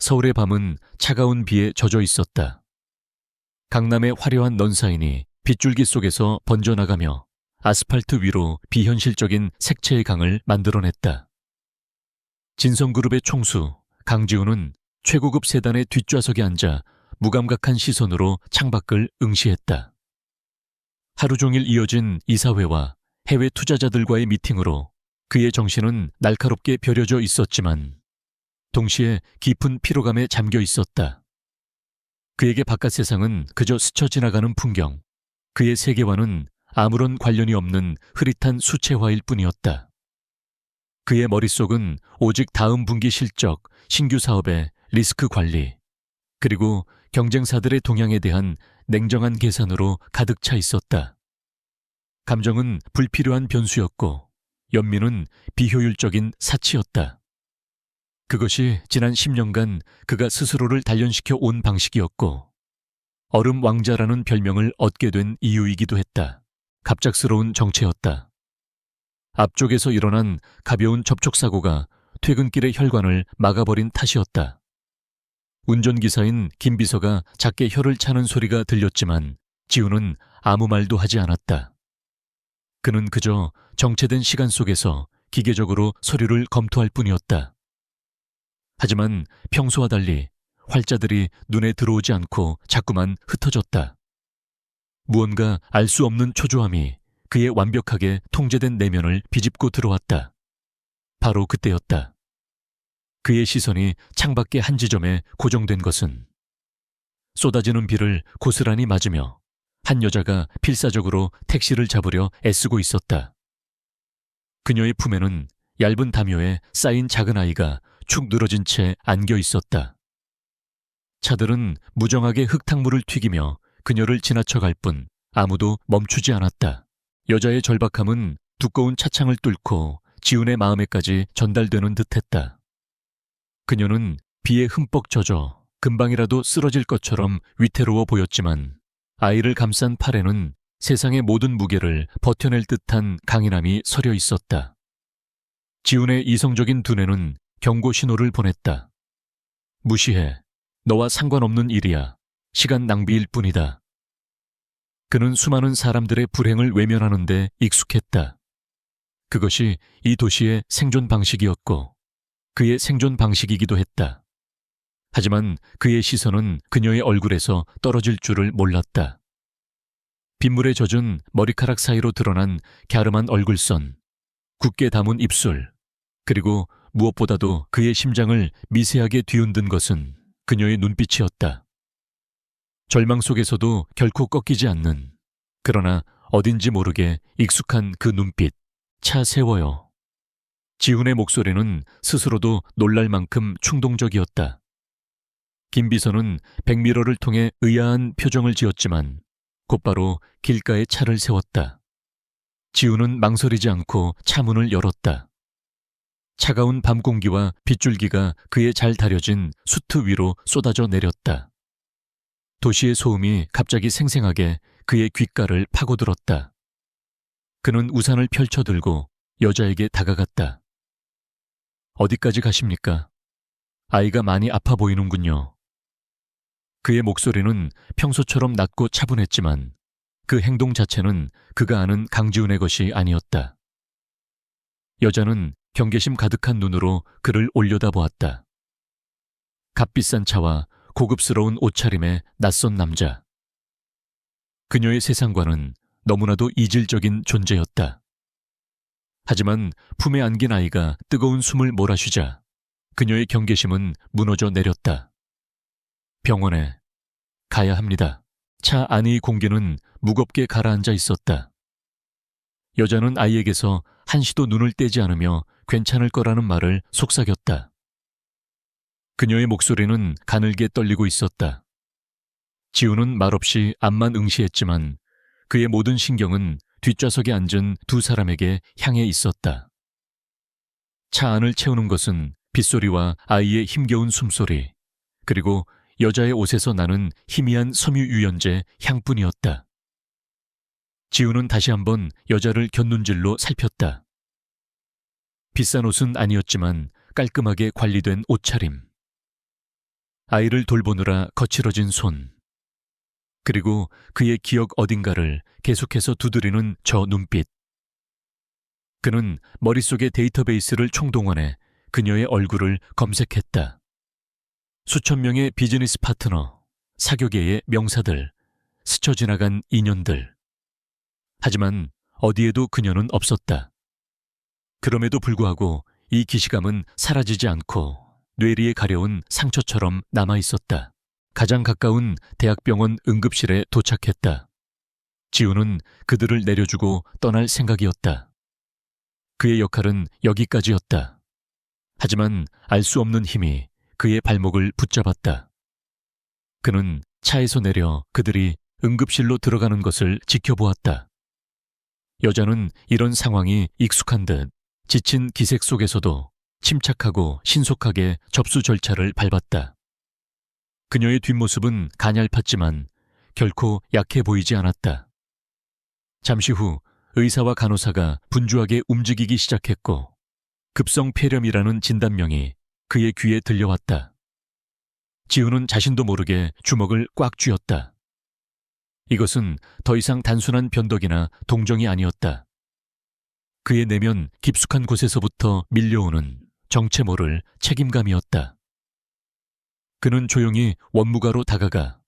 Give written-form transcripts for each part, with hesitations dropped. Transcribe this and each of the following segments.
서울의 밤은 차가운 비에 젖어 있었다. 강남의 화려한 넌사인이 빗줄기 속에서 번져나가며 아스팔트 위로 비현실적인 색채의 강을 만들어냈다. 진성그룹의 총수 강지훈은 최고급 세단의 뒷좌석에 앉아 무감각한 시선으로 창밖을 응시했다. 하루 종일 이어진 이사회와 해외 투자자들과의 미팅으로 그의 정신은 날카롭게 벼려져 있었지만 동시에 깊은 피로감에 잠겨 있었다. 그에게 바깥 세상은 그저 스쳐 지나가는 풍경, 그의 세계와는 아무런 관련이 없는 흐릿한 수채화일 뿐이었다. 그의 머릿속은 오직 다음 분기 실적, 신규 사업의 리스크 관리, 그리고 경쟁사들의 동향에 대한 냉정한 계산으로 가득 차 있었다. 감정은 불필요한 변수였고 연민은 비효율적인 사치였다. 그것이 지난 10년간 그가 스스로를 단련시켜 온 방식이었고 얼음 왕자라는 별명을 얻게 된 이유이기도 했다. 갑작스러운 정체였다. 앞쪽에서 일어난 가벼운 접촉사고가 퇴근길의 혈관을 막아버린 탓이었다. 운전기사인 김 비서가 작게 혀를 차는 소리가 들렸지만 지우는 아무 말도 하지 않았다. 그는 그저 정체된 시간 속에서 기계적으로 서류를 검토할 뿐이었다. 하지만 평소와 달리 활자들이 눈에 들어오지 않고 자꾸만 흩어졌다. 무언가 알 수 없는 초조함이 그의 완벽하게 통제된 내면을 비집고 들어왔다. 바로 그때였다. 그의 시선이 창밖의 한 지점에 고정된 것은 쏟아지는 비를 고스란히 맞으며 한 여자가 필사적으로 택시를 잡으려 애쓰고 있었다. 그녀의 품에는 얇은 담요에 쌓인 작은 아이가 축 늘어진 채 안겨 있었다. 차들은 무정하게 흙탕물을 튀기며 그녀를 지나쳐갈 뿐 아무도 멈추지 않았다. 여자의 절박함은 두꺼운 차창을 뚫고 지훈의 마음에까지 전달되는 듯했다. 그녀는 비에 흠뻑 젖어 금방이라도 쓰러질 것처럼 위태로워 보였지만 아이를 감싼 팔에는 세상의 모든 무게를 버텨낼 듯한 강인함이 서려 있었다. 지훈의 이성적인 두뇌는 경고 신호를 보냈다. 무시해. 너와 상관없는 일이야. 시간 낭비일 뿐이다. 그는 수많은 사람들의 불행을 외면하는 데 익숙했다. 그것이 이 도시의 생존 방식이었고 그의 생존 방식이기도 했다. 하지만 그의 시선은 그녀의 얼굴에서 떨어질 줄을 몰랐다. 빗물에 젖은 머리카락 사이로 드러난 갸름한 얼굴선, 굳게 담은 입술, 그리고 무엇보다도 그의 심장을 미세하게 뒤흔든 것은 그녀의 눈빛이었다. 절망 속에서도 결코 꺾이지 않는, 그러나 어딘지 모르게 익숙한 그 눈빛. 차 세워요. 지훈의 목소리는 스스로도 놀랄 만큼 충동적이었다. 김 비서는 백미러를 통해 의아한 표정을 지었지만 곧바로 길가에 차를 세웠다. 지훈은 망설이지 않고 차 문을 열었다. 차가운 밤 공기와 빗줄기가 그의 잘 다려진 수트 위로 쏟아져 내렸다. 도시의 소음이 갑자기 생생하게 그의 귓가를 파고들었다. 그는 우산을 펼쳐들고 여자에게 다가갔다. 어디까지 가십니까? 아이가 많이 아파 보이는군요. 그의 목소리는 평소처럼 낮고 차분했지만 그 행동 자체는 그가 아는 강지훈의 것이 아니었다. 여자는 경계심 가득한 눈으로 그를 올려다보았다. 값비싼 차와 고급스러운 옷차림의 낯선 남자. 그녀의 세상과는 너무나도 이질적인 존재였다. 하지만 품에 안긴 아이가 뜨거운 숨을 몰아쉬자 그녀의 경계심은 무너져 내렸다. 병원에 가야 합니다. 차 안의 공기는 무겁게 가라앉아 있었다. 여자는 아이에게서 한시도 눈을 떼지 않으며 괜찮을 거라는 말을 속삭였다. 그녀의 목소리는 가늘게 떨리고 있었다. 지우는 말없이 앞만 응시했지만 그의 모든 신경은 뒷좌석에 앉은 두 사람에게 향해 있었다. 차 안을 채우는 것은 빗소리와 아이의 힘겨운 숨소리, 그리고 여자의 옷에서 나는 희미한 섬유유연제 향뿐이었다. 지우는 다시 한번 여자를 곁눈질로 살폈다. 비싼 옷은 아니었지만 깔끔하게 관리된 옷차림. 아이를 돌보느라 거칠어진 손, 그리고 그의 기억 어딘가를 계속해서 두드리는 저 눈빛. 그는 머릿속의 데이터베이스를 총동원해 그녀의 얼굴을 검색했다. 수천 명의 비즈니스 파트너, 사교계의 명사들, 스쳐 지나간 인연들. 하지만 어디에도 그녀는 없었다. 그럼에도 불구하고 이 기시감은 사라지지 않고 뇌리에 가려운 상처처럼 남아있었다. 가장 가까운 대학병원 응급실에 도착했다. 지우는 그들을 내려주고 떠날 생각이었다. 그의 역할은 여기까지였다. 하지만 알 수 없는 힘이 그의 발목을 붙잡았다. 그는 차에서 내려 그들이 응급실로 들어가는 것을 지켜보았다. 여자는 이런 상황이 익숙한 듯 지친 기색 속에서도 침착하고 신속하게 접수 절차를 밟았다. 그녀의 뒷모습은 가냘팠지만 결코 약해 보이지 않았다. 잠시 후 의사와 간호사가 분주하게 움직이기 시작했고 급성폐렴이라는 진단명이 그의 귀에 들려왔다. 지우는 자신도 모르게 주먹을 꽉 쥐었다. 이것은 더 이상 단순한 변덕이나 동정이 아니었다. 그의 내면 깊숙한 곳에서부터 밀려오는 정체 모를 책임감이었다. 그는 조용히 원무과로 다가가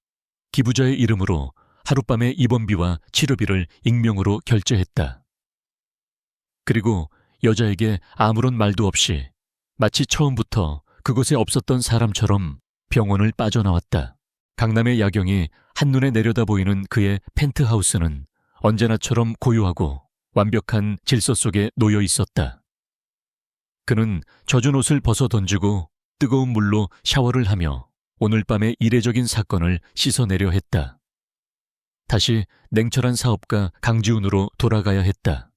기부자의 이름으로 하룻밤의 입원비와 치료비를 익명으로 결제했다. 그리고 여자에게 아무런 말도 없이 마치 처음부터 그곳에 없었던 사람처럼 병원을 빠져나왔다. 강남의 야경이 한눈에 내려다 보이는 그의 펜트하우스는 언제나처럼 고요하고 완벽한 질서 속에 놓여 있었다. 그는 젖은 옷을 벗어 던지고 뜨거운 물로 샤워를 하며 오늘 밤의 이례적인 사건을 씻어내려 했다. 다시 냉철한 사업가 강지훈으로 돌아가야 했다.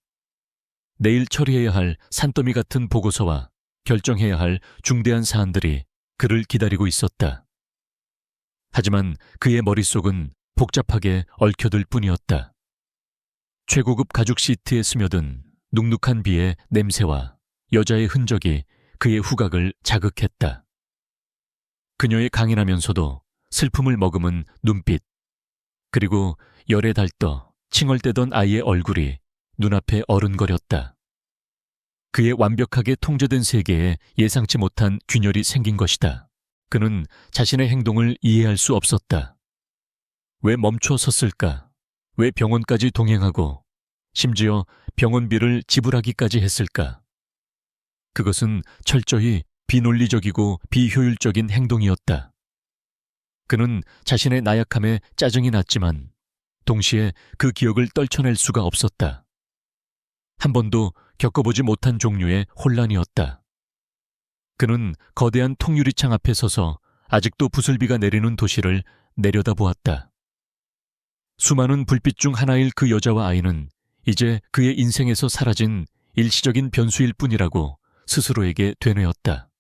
내일 처리해야 할 산더미 같은 보고서와 결정해야 할 중대한 사안들이 그를 기다리고 있었다. 하지만 그의 머릿속은 복잡하게 얽혀들 뿐이었다. 최고급 가죽 시트에 스며든 눅눅한 비의 냄새와 여자의 흔적이 그의 후각을 자극했다. 그녀의 강인하면서도 슬픔을 머금은 눈빛, 그리고 열에 달떠 칭얼대던 아이의 얼굴이 눈앞에 어른거렸다. 그의 완벽하게 통제된 세계에 예상치 못한 균열이 생긴 것이다. 그는 자신의 행동을 이해할 수 없었다. 왜 멈춰 섰을까? 왜 병원까지 동행하고 심지어 병원비를 지불하기까지 했을까? 그것은 철저히 비논리적이고 비효율적인 행동이었다. 그는 자신의 나약함에 짜증이 났지만 동시에 그 기억을 떨쳐낼 수가 없었다. 한 번도 겪어보지 못한 종류의 혼란이었다. 그는 거대한 통유리창 앞에 서서 아직도 부슬비가 내리는 도시를 내려다보았다. 수많은 불빛 중 하나일 그 여자와 아이는 이제 그의 인생에서 사라진 일시적인 변수일 뿐이라고 스스로에게 되뇌었다.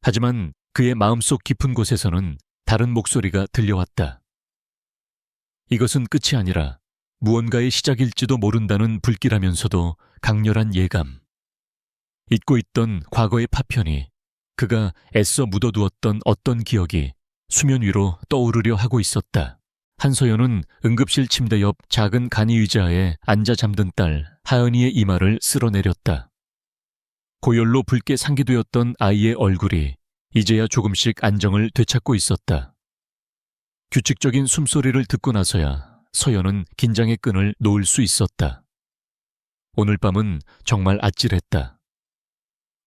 하지만 그의 마음속 깊은 곳에서는 다른 목소리가 들려왔다. 이것은 끝이 아니라 무언가의 시작일지도 모른다는 불길하면서도 강렬한 예감. 잊고 있던 과거의 파편이, 그가 애써 묻어두었던 어떤 기억이 수면 위로 떠오르려 하고 있었다. 한서연은 응급실 침대 옆 작은 간이 의자에 앉아 잠든 딸 하은이의 이마를 쓸어내렸다. 고열로 붉게 상기되었던 아이의 얼굴이 이제야 조금씩 안정을 되찾고 있었다. 규칙적인 숨소리를 듣고 나서야 서연은 긴장의 끈을 놓을 수 있었다. 오늘 밤은 정말 아찔했다.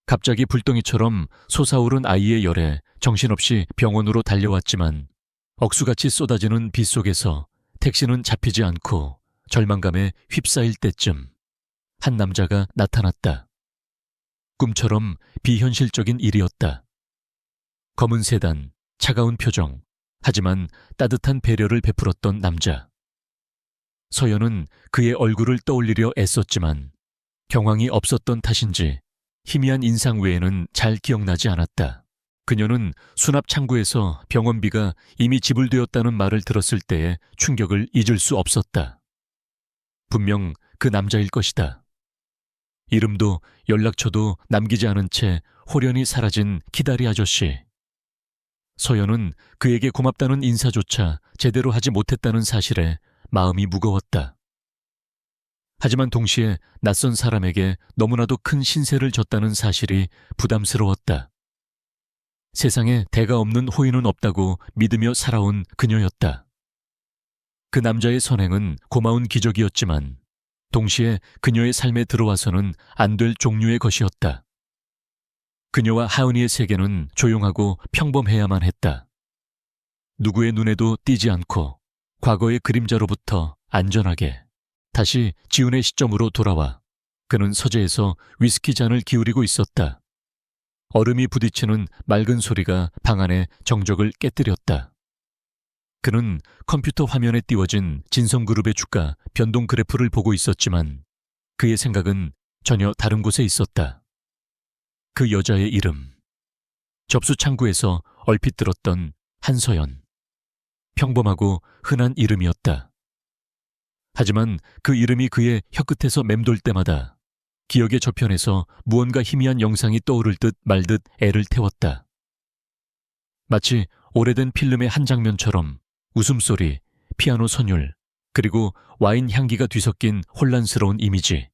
갑자기 불덩이처럼 솟아오른 아이의 열에 정신없이 병원으로 달려왔지만 억수같이 쏟아지는 비 속에서 택시는 잡히지 않고 절망감에 휩싸일 때쯤 한 남자가 나타났다. 꿈처럼 비현실적인 일이었다. 검은 세단, 차가운 표정, 하지만 따뜻한 배려를 베풀었던 남자. 서연은 그의 얼굴을 떠올리려 애썼지만 경황이 없었던 탓인지 희미한 인상 외에는 잘 기억나지 않았다. 그녀는 수납 창구에서 병원비가 이미 지불되었다는 말을 들었을 때의 충격을 잊을 수 없었다. 분명 그 남자일 것이다. 이름도 연락처도 남기지 않은 채 홀연히 사라진 키다리 아저씨. 서연은 그에게 고맙다는 인사조차 제대로 하지 못했다는 사실에 마음이 무거웠다. 하지만 동시에 낯선 사람에게 너무나도 큰 신세를 졌다는 사실이 부담스러웠다. 세상에 대가 없는 호의는 없다고 믿으며 살아온 그녀였다. 그 남자의 선행은 고마운 기적이었지만 동시에 그녀의 삶에 들어와서는 안 될 종류의 것이었다. 그녀와 하은이의 세계는 조용하고 평범해야만 했다. 누구의 눈에도 띄지 않고 과거의 그림자로부터 안전하게 다시 지훈의 시점으로 돌아와 그는 서재에서 위스키 잔을 기울이고 있었다. 얼음이 부딪히는 맑은 소리가 방 안의 정적을 깨뜨렸다. 그는 컴퓨터 화면에 띄워진 진성그룹의 주가 변동 그래프를 보고 있었지만 그의 생각은 전혀 다른 곳에 있었다. 그 여자의 이름. 접수 창구에서 얼핏 들었던 한서연. 평범하고 흔한 이름이었다. 하지만 그 이름이 그의 혀끝에서 맴돌 때마다 기억의 저편에서 무언가 희미한 영상이 떠오를 듯 말 듯 애를 태웠다. 마치 오래된 필름의 한 장면처럼 웃음소리, 피아노 선율, 그리고 와인 향기가 뒤섞인 혼란스러운 이미지.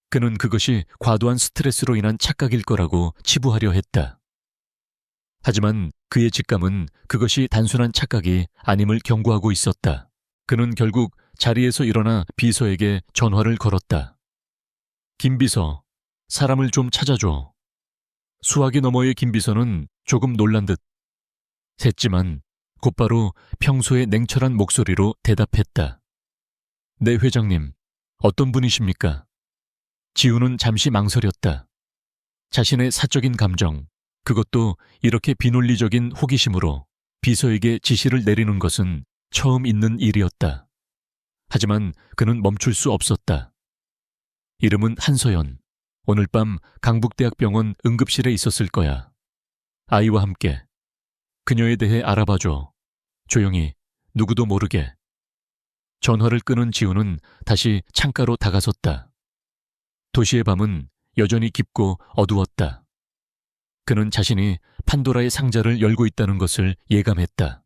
그는 그것이 과도한 스트레스로 인한 착각일 거라고 치부하려 했다. 하지만 그의 직감은 그것이 단순한 착각이 아님을 경고하고 있었다. 그는 결국 자리에서 일어나 비서에게 전화를 걸었다. 김 비서, 사람을 좀 찾아줘. 수화기 너머의 김 비서는 조금 놀란 듯 했지만 곧바로 평소의 냉철한 목소리로 대답했다. 네, 회장님. 어떤 분이십니까? 지훈은 잠시 망설였다. 자신의 사적인 감정, 그것도 이렇게 비논리적인 호기심으로 비서에게 지시를 내리는 것은 처음 있는 일이었다. 하지만 그는 멈출 수 없었다. 이름은 한서연. 오늘 밤 강북대학병원 응급실에 있었을 거야. 아이와 함께. 그녀에 대해 알아봐줘. 조용히, 누구도 모르게. 전화를 끊은 지훈은 다시 창가로 다가섰다. 도시의 밤은 여전히 깊고 어두웠다. 그는 자신이 판도라의 상자를 열고 있다는 것을 예감했다.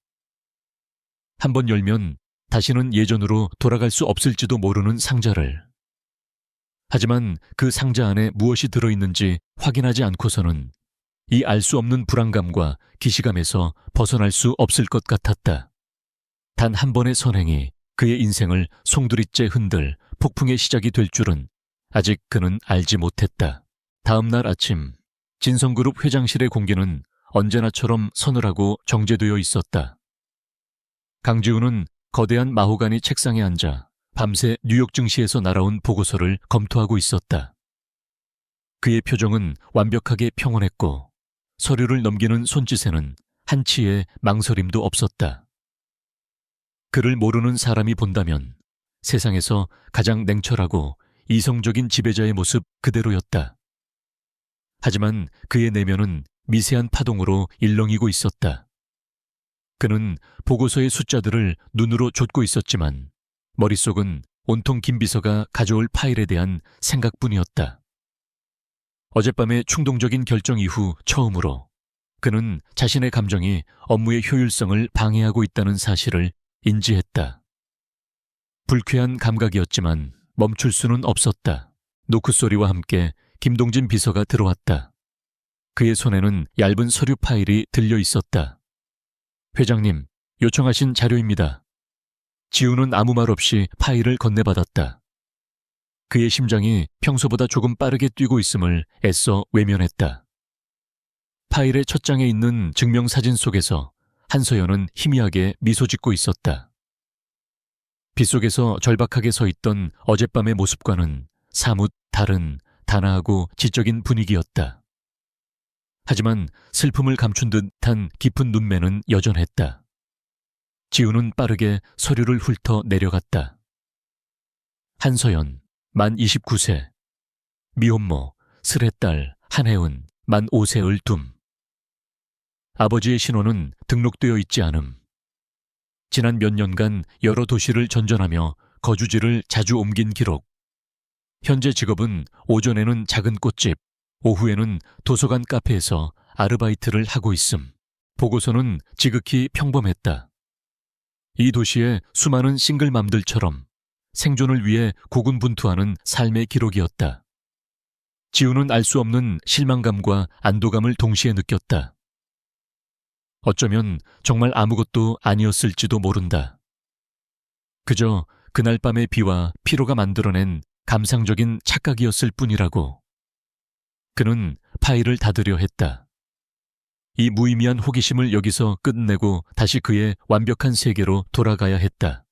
한번 열면 다시는 예전으로 돌아갈 수 없을지도 모르는 상자를. 하지만 그 상자 안에 무엇이 들어있는지 확인하지 않고서는 이 알 수 없는 불안감과 기시감에서 벗어날 수 없을 것 같았다. 단 한 번의 선행이 그의 인생을 송두리째 흔들 폭풍의 시작이 될 줄은 아직 그는 알지 못했다. 다음 날 아침, 진성그룹 회장실의 공기는 언제나처럼 서늘하고 정제되어 있었다. 강지훈은 거대한 마호가니 책상에 앉아 밤새 뉴욕 증시에서 날아온 보고서를 검토하고 있었다. 그의 표정은 완벽하게 평온했고 서류를 넘기는 손짓에는 한치의 망설임도 없었다. 그를 모르는 사람이 본다면 세상에서 가장 냉철하고 이성적인 지배자의 모습 그대로였다. 하지만 그의 내면은 미세한 파동으로 일렁이고 있었다. 그는 보고서의 숫자들을 눈으로 좇고 있었지만 머릿속은 온통 김 비서가 가져올 파일에 대한 생각뿐이었다. 어젯밤의 충동적인 결정 이후 처음으로 그는 자신의 감정이 업무의 효율성을 방해하고 있다는 사실을 인지했다. 불쾌한 감각이었지만 멈출 수는 없었다. 노크 소리와 함께 김동진 비서가 들어왔다. 그의 손에는 얇은 서류 파일이 들려 있었다. 회장님, 요청하신 자료입니다. 지훈은 아무 말 없이 파일을 건네받았다. 그의 심장이 평소보다 조금 빠르게 뛰고 있음을 애써 외면했다. 파일의 첫 장에 있는 증명사진 속에서 한서연은 희미하게 미소 짓고 있었다. 빗속에서 절박하게 서 있던 어젯밤의 모습과는 사뭇 다른 단아하고 지적인 분위기였다. 하지만 슬픔을 감춘 듯한 깊은 눈매는 여전했다. 지훈은 빠르게 서류를 훑어 내려갔다. 한서연, 만 29세. 미혼모, 슬의딸 한혜은, 만 5세 을둠. 아버지의 신원은 등록되어 있지 않음. 지난 몇 년간 여러 도시를 전전하며 거주지를 자주 옮긴 기록. 현재 직업은 오전에는 작은 꽃집, 오후에는 도서관 카페에서 아르바이트를 하고 있음. 보고서는 지극히 평범했다. 이 도시의 수많은 싱글맘들처럼 생존을 위해 고군분투하는 삶의 기록이었다. 지우는 알 수 없는 실망감과 안도감을 동시에 느꼈다. 어쩌면 정말 아무것도 아니었을지도 모른다. 그저 그날 밤의 비와 피로가 만들어낸 감상적인 착각이었을 뿐이라고. 그는 파일을 닫으려 했다. 이 무의미한 호기심을 여기서 끝내고 다시 그의 완벽한 세계로 돌아가야 했다.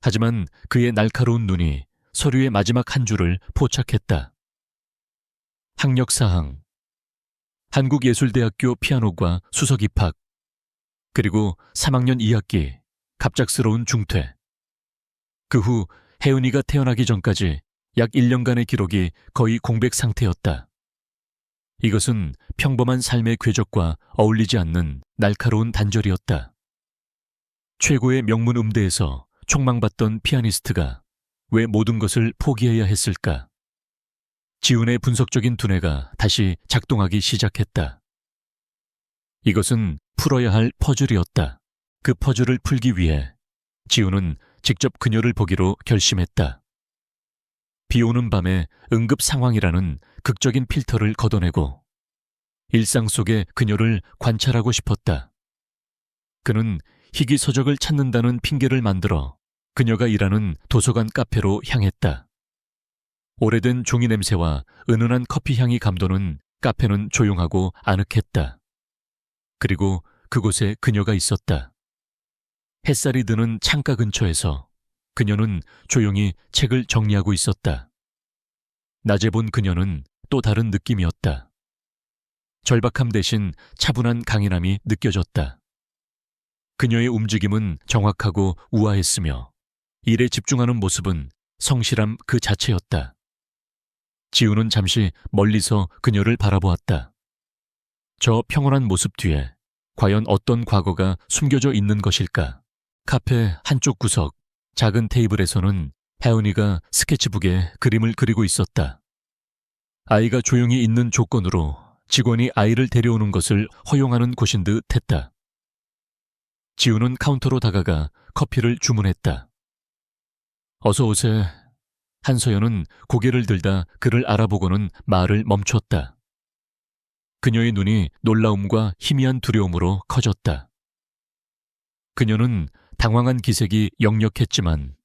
하지만 그의 날카로운 눈이 서류의 마지막 한 줄을 포착했다. 학력사항, 한국예술대학교 피아노과 수석 입학, 그리고 3학년 2학기 갑작스러운 중퇴. 그 후 혜은이가 태어나기 전까지 약 1년간의 기록이 거의 공백 상태였다. 이것은 평범한 삶의 궤적과 어울리지 않는 날카로운 단절이었다. 최고의 명문 음대에서 촉망받던 피아니스트가 왜 모든 것을 포기해야 했을까? 지훈의 분석적인 두뇌가 다시 작동하기 시작했다. 이것은 풀어야 할 퍼즐이었다. 그 퍼즐을 풀기 위해 지훈은 직접 그녀를 보기로 결심했다. 비 오는 밤의 응급 상황이라는 극적인 필터를 걷어내고 일상 속의 그녀를 관찰하고 싶었다. 그는 희귀 서적을 찾는다는 핑계를 만들어 그녀가 일하는 도서관 카페로 향했다. 오래된 종이 냄새와 은은한 커피 향이 감도는 카페는 조용하고 아늑했다. 그리고 그곳에 그녀가 있었다. 햇살이 드는 창가 근처에서 그녀는 조용히 책을 정리하고 있었다. 낮에 본 그녀는 또 다른 느낌이었다. 절박함 대신 차분한 강인함이 느껴졌다. 그녀의 움직임은 정확하고 우아했으며 일에 집중하는 모습은 성실함 그 자체였다. 지우는 잠시 멀리서 그녀를 바라보았다. 저 평온한 모습 뒤에 과연 어떤 과거가 숨겨져 있는 것일까? 카페 한쪽 구석, 작은 테이블에서는 혜은이가 스케치북에 그림을 그리고 있었다. 아이가 조용히 있는 조건으로 직원이 아이를 데려오는 것을 허용하는 곳인 듯 했다. 지우는 카운터로 다가가 커피를 주문했다. 어서 오세. 한서연은 고개를 들다 그를 알아보고는 말을 멈췄다. 그녀의 눈이 놀라움과 희미한 두려움으로 커졌다. 그녀는 당황한 기색이 역력했지만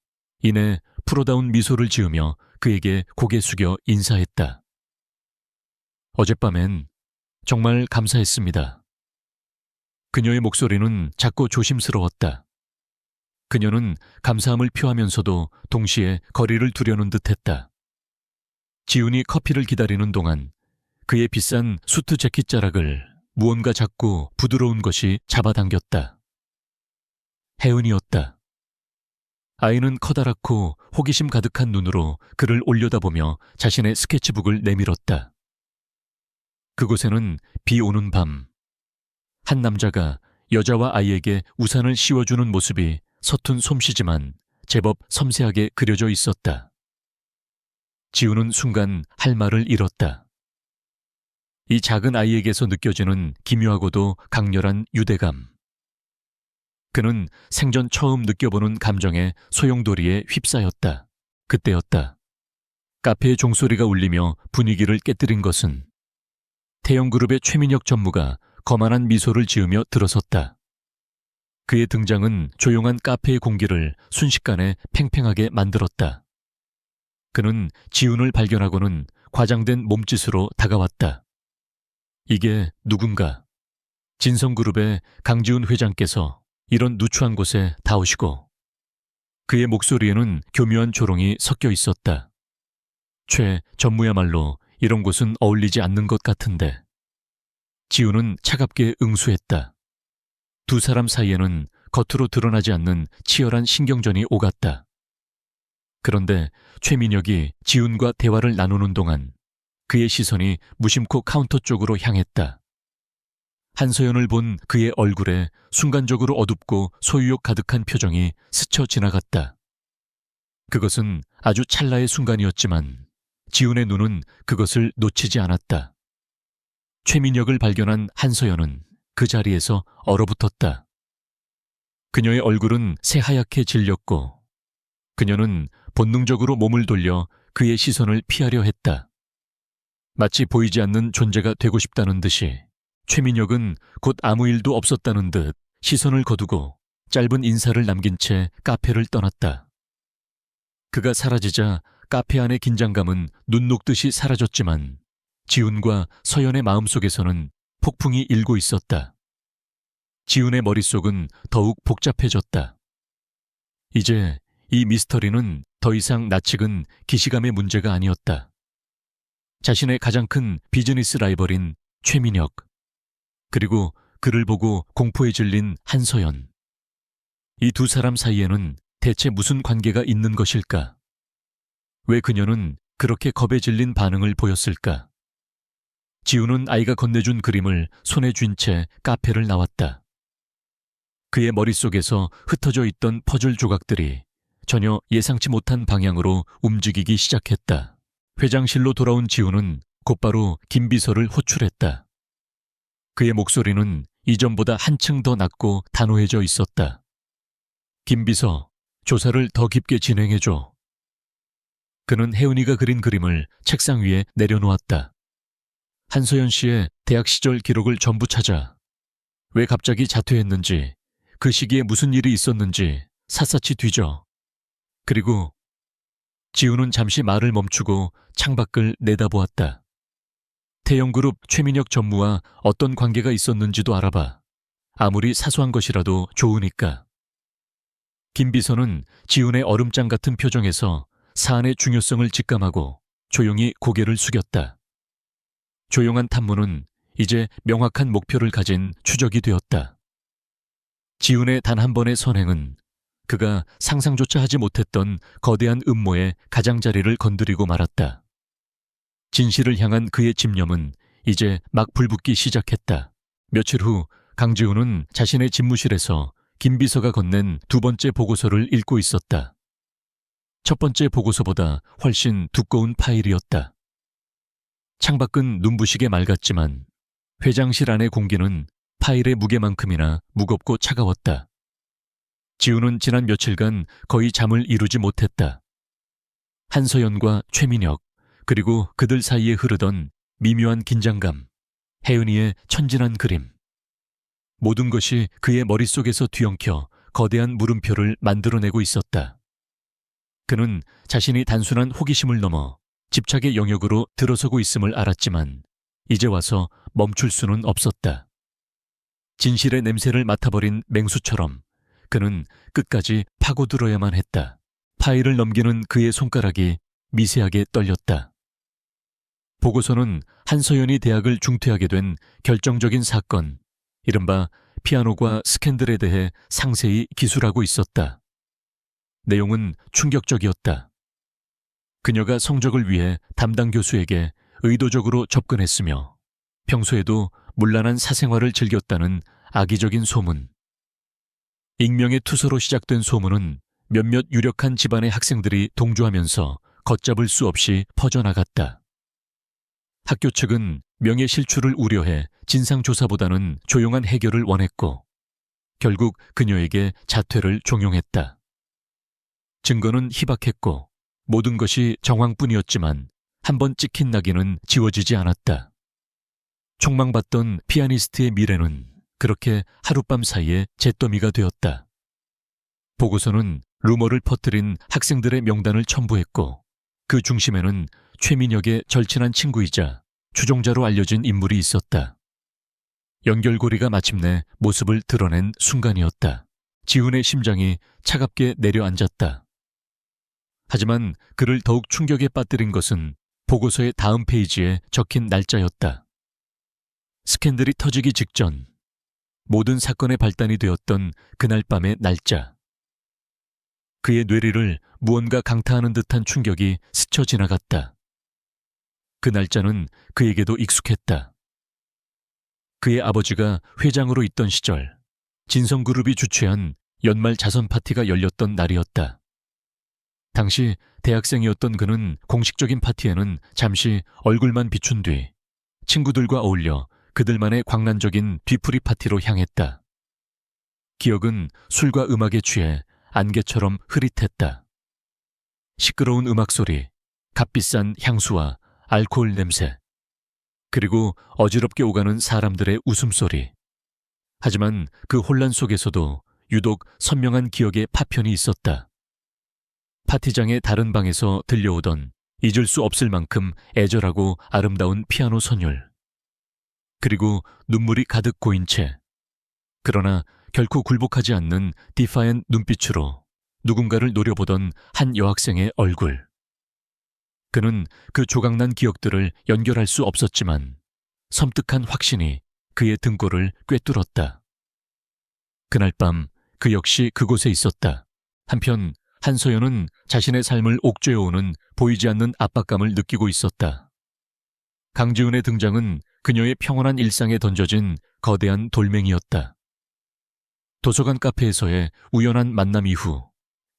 이내 프로다운 미소를 지으며 그에게 고개 숙여 인사했다. 어젯밤엔 정말 감사했습니다. 그녀의 목소리는 작고 조심스러웠다. 그녀는 감사함을 표하면서도 동시에 거리를 두려는 듯했다. 지훈이 커피를 기다리는 동안 그의 비싼 수트 재킷 자락을 무언가 작고 부드러운 것이 잡아당겼다. 혜은이었다. 아이는 커다랗고 호기심 가득한 눈으로 그를 올려다보며 자신의 스케치북을 내밀었다. 그곳에는 비 오는 밤, 한 남자가 여자와 아이에게 우산을 씌워주는 모습이 서툰 솜씨지만 제법 섬세하게 그려져 있었다. 지우는 순간 할 말을 잃었다. 이 작은 아이에게서 느껴지는 기묘하고도 강렬한 유대감. 그는 생전 처음 느껴보는 감정의 소용돌이에 휩싸였다. 그때였다. 카페의 종소리가 울리며 분위기를 깨뜨린 것은 태영그룹의 최민혁 전무가 거만한 미소를 지으며 들어섰다. 그의 등장은 조용한 카페의 공기를 순식간에 팽팽하게 만들었다. 그는 지훈을 발견하고는 과장된 몸짓으로 다가왔다. 이게 누군가? 진성그룹의 강지훈 회장께서 이런 누추한 곳에 다 오시고. 그의 목소리에는 교묘한 조롱이 섞여 있었다. 최 전무야말로 이런 곳은 어울리지 않는 것 같은데. 지훈은 차갑게 응수했다. 두 사람 사이에는 겉으로 드러나지 않는 치열한 신경전이 오갔다. 그런데 최민혁이 지훈과 대화를 나누는 동안 그의 시선이 무심코 카운터 쪽으로 향했다. 한서연을 본 그의 얼굴에 순간적으로 어둡고 소유욕 가득한 표정이 스쳐 지나갔다. 그것은 아주 찰나의 순간이었지만 지훈의 눈은 그것을 놓치지 않았다. 최민혁을 발견한 한서연은 그 자리에서 얼어붙었다. 그녀의 얼굴은 새하얗게 질렸고 그녀는 본능적으로 몸을 돌려 그의 시선을 피하려 했다. 마치 보이지 않는 존재가 되고 싶다는 듯이 최민혁은 곧 아무 일도 없었다는 듯 시선을 거두고 짧은 인사를 남긴 채 카페를 떠났다. 그가 사라지자 카페 안의 긴장감은 눈 녹듯이 사라졌지만 지훈과 서연의 마음속에서는 폭풍이 일고 있었다. 지훈의 머릿속은 더욱 복잡해졌다. 이제 이 미스터리는 더 이상 낯익은 기시감의 문제가 아니었다. 자신의 가장 큰 비즈니스 라이벌인 최민혁, 그리고 그를 보고 공포에 질린 한서연. 이 두 사람 사이에는 대체 무슨 관계가 있는 것일까? 왜 그녀는 그렇게 겁에 질린 반응을 보였을까? 지우는 아이가 건네준 그림을 손에 쥔 채 카페를 나왔다. 그의 머릿속에서 흩어져 있던 퍼즐 조각들이 전혀 예상치 못한 방향으로 움직이기 시작했다. 회장실로 돌아온 지우는 곧바로 김 비서를 호출했다. 그의 목소리는 이전보다 한층 더 낮고 단호해져 있었다. 김 비서, 조사를 더 깊게 진행해줘. 그는 혜은이가 그린 그림을 책상 위에 내려놓았다. 한서연 씨의 대학 시절 기록을 전부 찾아 왜 갑자기 자퇴했는지, 그 시기에 무슨 일이 있었는지 샅샅이 뒤져. 그리고 지우는 잠시 말을 멈추고 창밖을 내다보았다. 태영그룹 최민혁 전무와 어떤 관계가 있었는지도 알아봐. 아무리 사소한 것이라도 좋으니까. 김 비서는 지훈의 얼음장 같은 표정에서 사안의 중요성을 직감하고 조용히 고개를 숙였다. 조용한 탐문은 이제 명확한 목표를 가진 추적이 되었다. 지훈의 단 한 번의 선행은 그가 상상조차 하지 못했던 거대한 음모의 가장자리를 건드리고 말았다. 진실을 향한 그의 집념은 이제 막 불붙기 시작했다. 며칠 후 강지훈은 자신의 집무실에서 김 비서가 건넨 두 번째 보고서를 읽고 있었다. 첫 번째 보고서보다 훨씬 두꺼운 파일이었다. 창밖은 눈부시게 맑았지만 회장실 안의 공기는 파일의 무게만큼이나 무겁고 차가웠다. 지훈은 지난 며칠간 거의 잠을 이루지 못했다. 한서연과 최민혁, 그리고 그들 사이에 흐르던 미묘한 긴장감, 혜은이의 천진한 그림. 모든 것이 그의 머릿속에서 뒤엉켜 거대한 물음표를 만들어내고 있었다. 그는 자신이 단순한 호기심을 넘어 집착의 영역으로 들어서고 있음을 알았지만 이제 와서 멈출 수는 없었다. 진실의 냄새를 맡아버린 맹수처럼 그는 끝까지 파고들어야만 했다. 파일을 넘기는 그의 손가락이 미세하게 떨렸다. 보고서는 한서연이 대학을 중퇴하게 된 결정적인 사건, 이른바 피아노과 스캔들에 대해 상세히 기술하고 있었다. 내용은 충격적이었다. 그녀가 성적을 위해 담당 교수에게 의도적으로 접근했으며 평소에도 문란한 사생활을 즐겼다는 악의적인 소문. 익명의 투서로 시작된 소문은 몇몇 유력한 집안의 학생들이 동조하면서 걷잡을 수 없이 퍼져나갔다. 학교 측은 명예 실추를 우려해 진상조사보다는 조용한 해결을 원했고 결국 그녀에게 자퇴를 종용했다. 증거는 희박했고 모든 것이 정황뿐이었지만 한번 찍힌 낙인은 지워지지 않았다. 촉망받던 피아니스트의 미래는 그렇게 하룻밤 사이에 잿더미가 되었다. 보고서는 루머를 퍼뜨린 학생들의 명단을 첨부했고 그 중심에는 최민혁의 절친한 친구이자 추종자로 알려진 인물이 있었다. 연결고리가 마침내 모습을 드러낸 순간이었다. 지훈의 심장이 차갑게 내려앉았다. 하지만 그를 더욱 충격에 빠뜨린 것은 보고서의 다음 페이지에 적힌 날짜였다. 스캔들이 터지기 직전, 모든 사건의 발단이 되었던 그날 밤의 날짜. 그의 뇌리를 무언가 강타하는 듯한 충격이 스쳐 지나갔다. 그 날짜는 그에게도 익숙했다. 그의 아버지가 회장으로 있던 시절 진성그룹이 주최한 연말 자선 파티가 열렸던 날이었다. 당시 대학생이었던 그는 공식적인 파티에는 잠시 얼굴만 비춘 뒤 친구들과 어울려 그들만의 광란적인 뒤풀이 파티로 향했다. 기억은 술과 음악에 취해 안개처럼 흐릿했다. 시끄러운 음악 소리, 값비싼 향수와 알코올 냄새, 그리고 어지럽게 오가는 사람들의 웃음소리. 하지만 그 혼란 속에서도 유독 선명한 기억의 파편이 있었다. 파티장의 다른 방에서 들려오던 잊을 수 없을 만큼 애절하고 아름다운 피아노 선율. 그리고 눈물이 가득 고인 채, 그러나 결코 굴복하지 않는 디파이언 눈빛으로 누군가를 노려보던 한 여학생의 얼굴. 그는 그 조각난 기억들을 연결할 수 없었지만 섬뜩한 확신이 그의 등골을 꿰뚫었다. 그날 밤 그 역시 그곳에 있었다. 한편 한서연은 자신의 삶을 옥죄어오는 보이지 않는 압박감을 느끼고 있었다. 강지훈의 등장은 그녀의 평온한 일상에 던져진 거대한 돌멩이였다. 도서관 카페에서의 우연한 만남 이후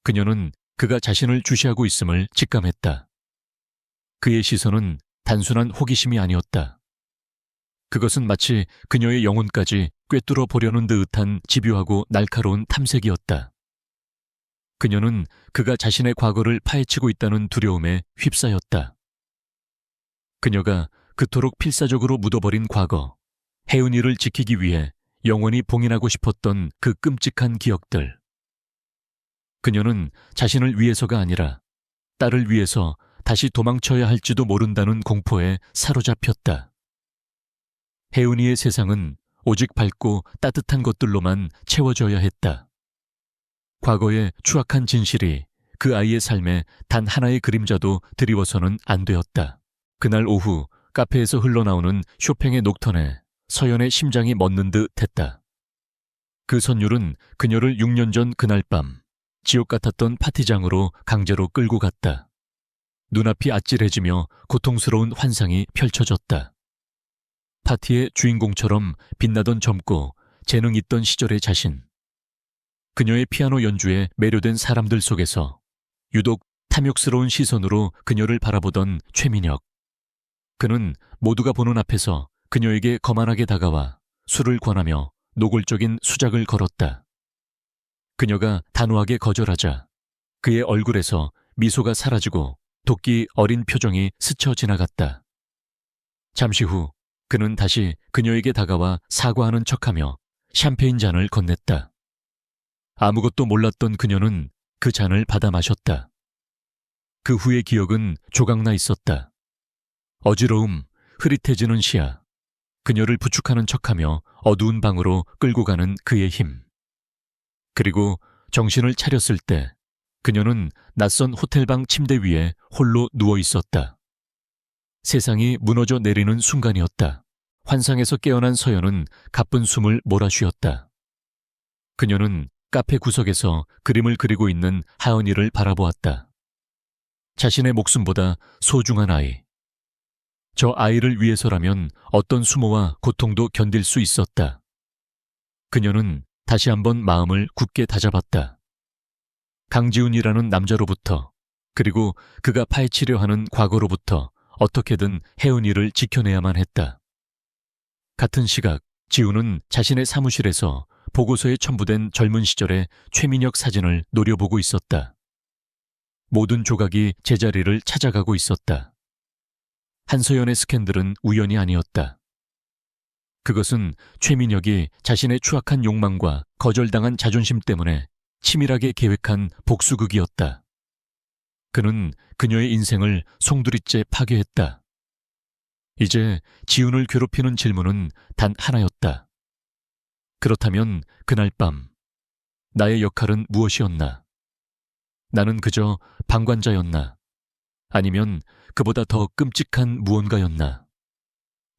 그녀는 그가 자신을 주시하고 있음을 직감했다. 그의 시선은 단순한 호기심이 아니었다. 그것은 마치 그녀의 영혼까지 꿰뚫어 보려는 듯한 집요하고 날카로운 탐색이었다. 그녀는 그가 자신의 과거를 파헤치고 있다는 두려움에 휩싸였다. 그녀가 그토록 필사적으로 묻어버린 과거, 혜은이를 지키기 위해 영원히 봉인하고 싶었던 그 끔찍한 기억들. 그녀는 자신을 위해서가 아니라 딸을 위해서 다시 도망쳐야 할지도 모른다는 공포에 사로잡혔다. 혜은이의 세상은 오직 밝고 따뜻한 것들로만 채워져야 했다. 과거의 추악한 진실이 그 아이의 삶에 단 하나의 그림자도 드리워서는 안 되었다. 그날 오후 카페에서 흘러나오는 쇼팽의 녹턴에 서연의 심장이 멎는 듯 했다. 그 선율은 그녀를 6년 전 그날 밤 지옥 같았던 파티장으로 강제로 끌고 갔다. 눈앞이 아찔해지며 고통스러운 환상이 펼쳐졌다. 파티의 주인공처럼 빛나던 젊고 재능 있던 시절의 자신. 그녀의 피아노 연주에 매료된 사람들 속에서 유독 탐욕스러운 시선으로 그녀를 바라보던 최민혁. 그는 모두가 보는 앞에서 그녀에게 거만하게 다가와 술을 권하며 노골적인 수작을 걸었다. 그녀가 단호하게 거절하자 그의 얼굴에서 미소가 사라지고 도끼 어린 표정이 스쳐 지나갔다. 잠시 후 그는 다시 그녀에게 다가와 사과하는 척하며 샴페인 잔을 건넸다. 아무것도 몰랐던 그녀는 그 잔을 받아 마셨다. 그 후의 기억은 조각나 있었다. 어지러움, 흐릿해지는 시야, 그녀를 부축하는 척하며 어두운 방으로 끌고 가는 그의 힘. 그리고 정신을 차렸을 때 그녀는 낯선 호텔방 침대 위에 홀로 누워 있었다. 세상이 무너져 내리는 순간이었다. 환상에서 깨어난 서연은 가쁜 숨을 몰아쉬었다. 그녀는 카페 구석에서 그림을 그리고 있는 하은이를 바라보았다. 자신의 목숨보다 소중한 아이. 저 아이를 위해서라면 어떤 수모와 고통도 견딜 수 있었다. 그녀는 다시 한번 마음을 굳게 다잡았다. 강지훈이라는 남자로부터, 그리고 그가 파헤치려 하는 과거로부터 어떻게든 혜은이를 지켜내야만 했다. 같은 시각 지훈은 자신의 사무실에서 보고서에 첨부된 젊은 시절의 최민혁 사진을 노려보고 있었다. 모든 조각이 제자리를 찾아가고 있었다. 한서연의 스캔들은 우연이 아니었다. 그것은 최민혁이 자신의 추악한 욕망과 거절당한 자존심 때문에 치밀하게 계획한 복수극이었다. 그는 그녀의 인생을 송두리째 파괴했다. 이제 지훈을 괴롭히는 질문은 단 하나였다. 그렇다면 그날 밤 나의 역할은 무엇이었나? 나는 그저 방관자였나? 아니면 그보다 더 끔찍한 무언가였나?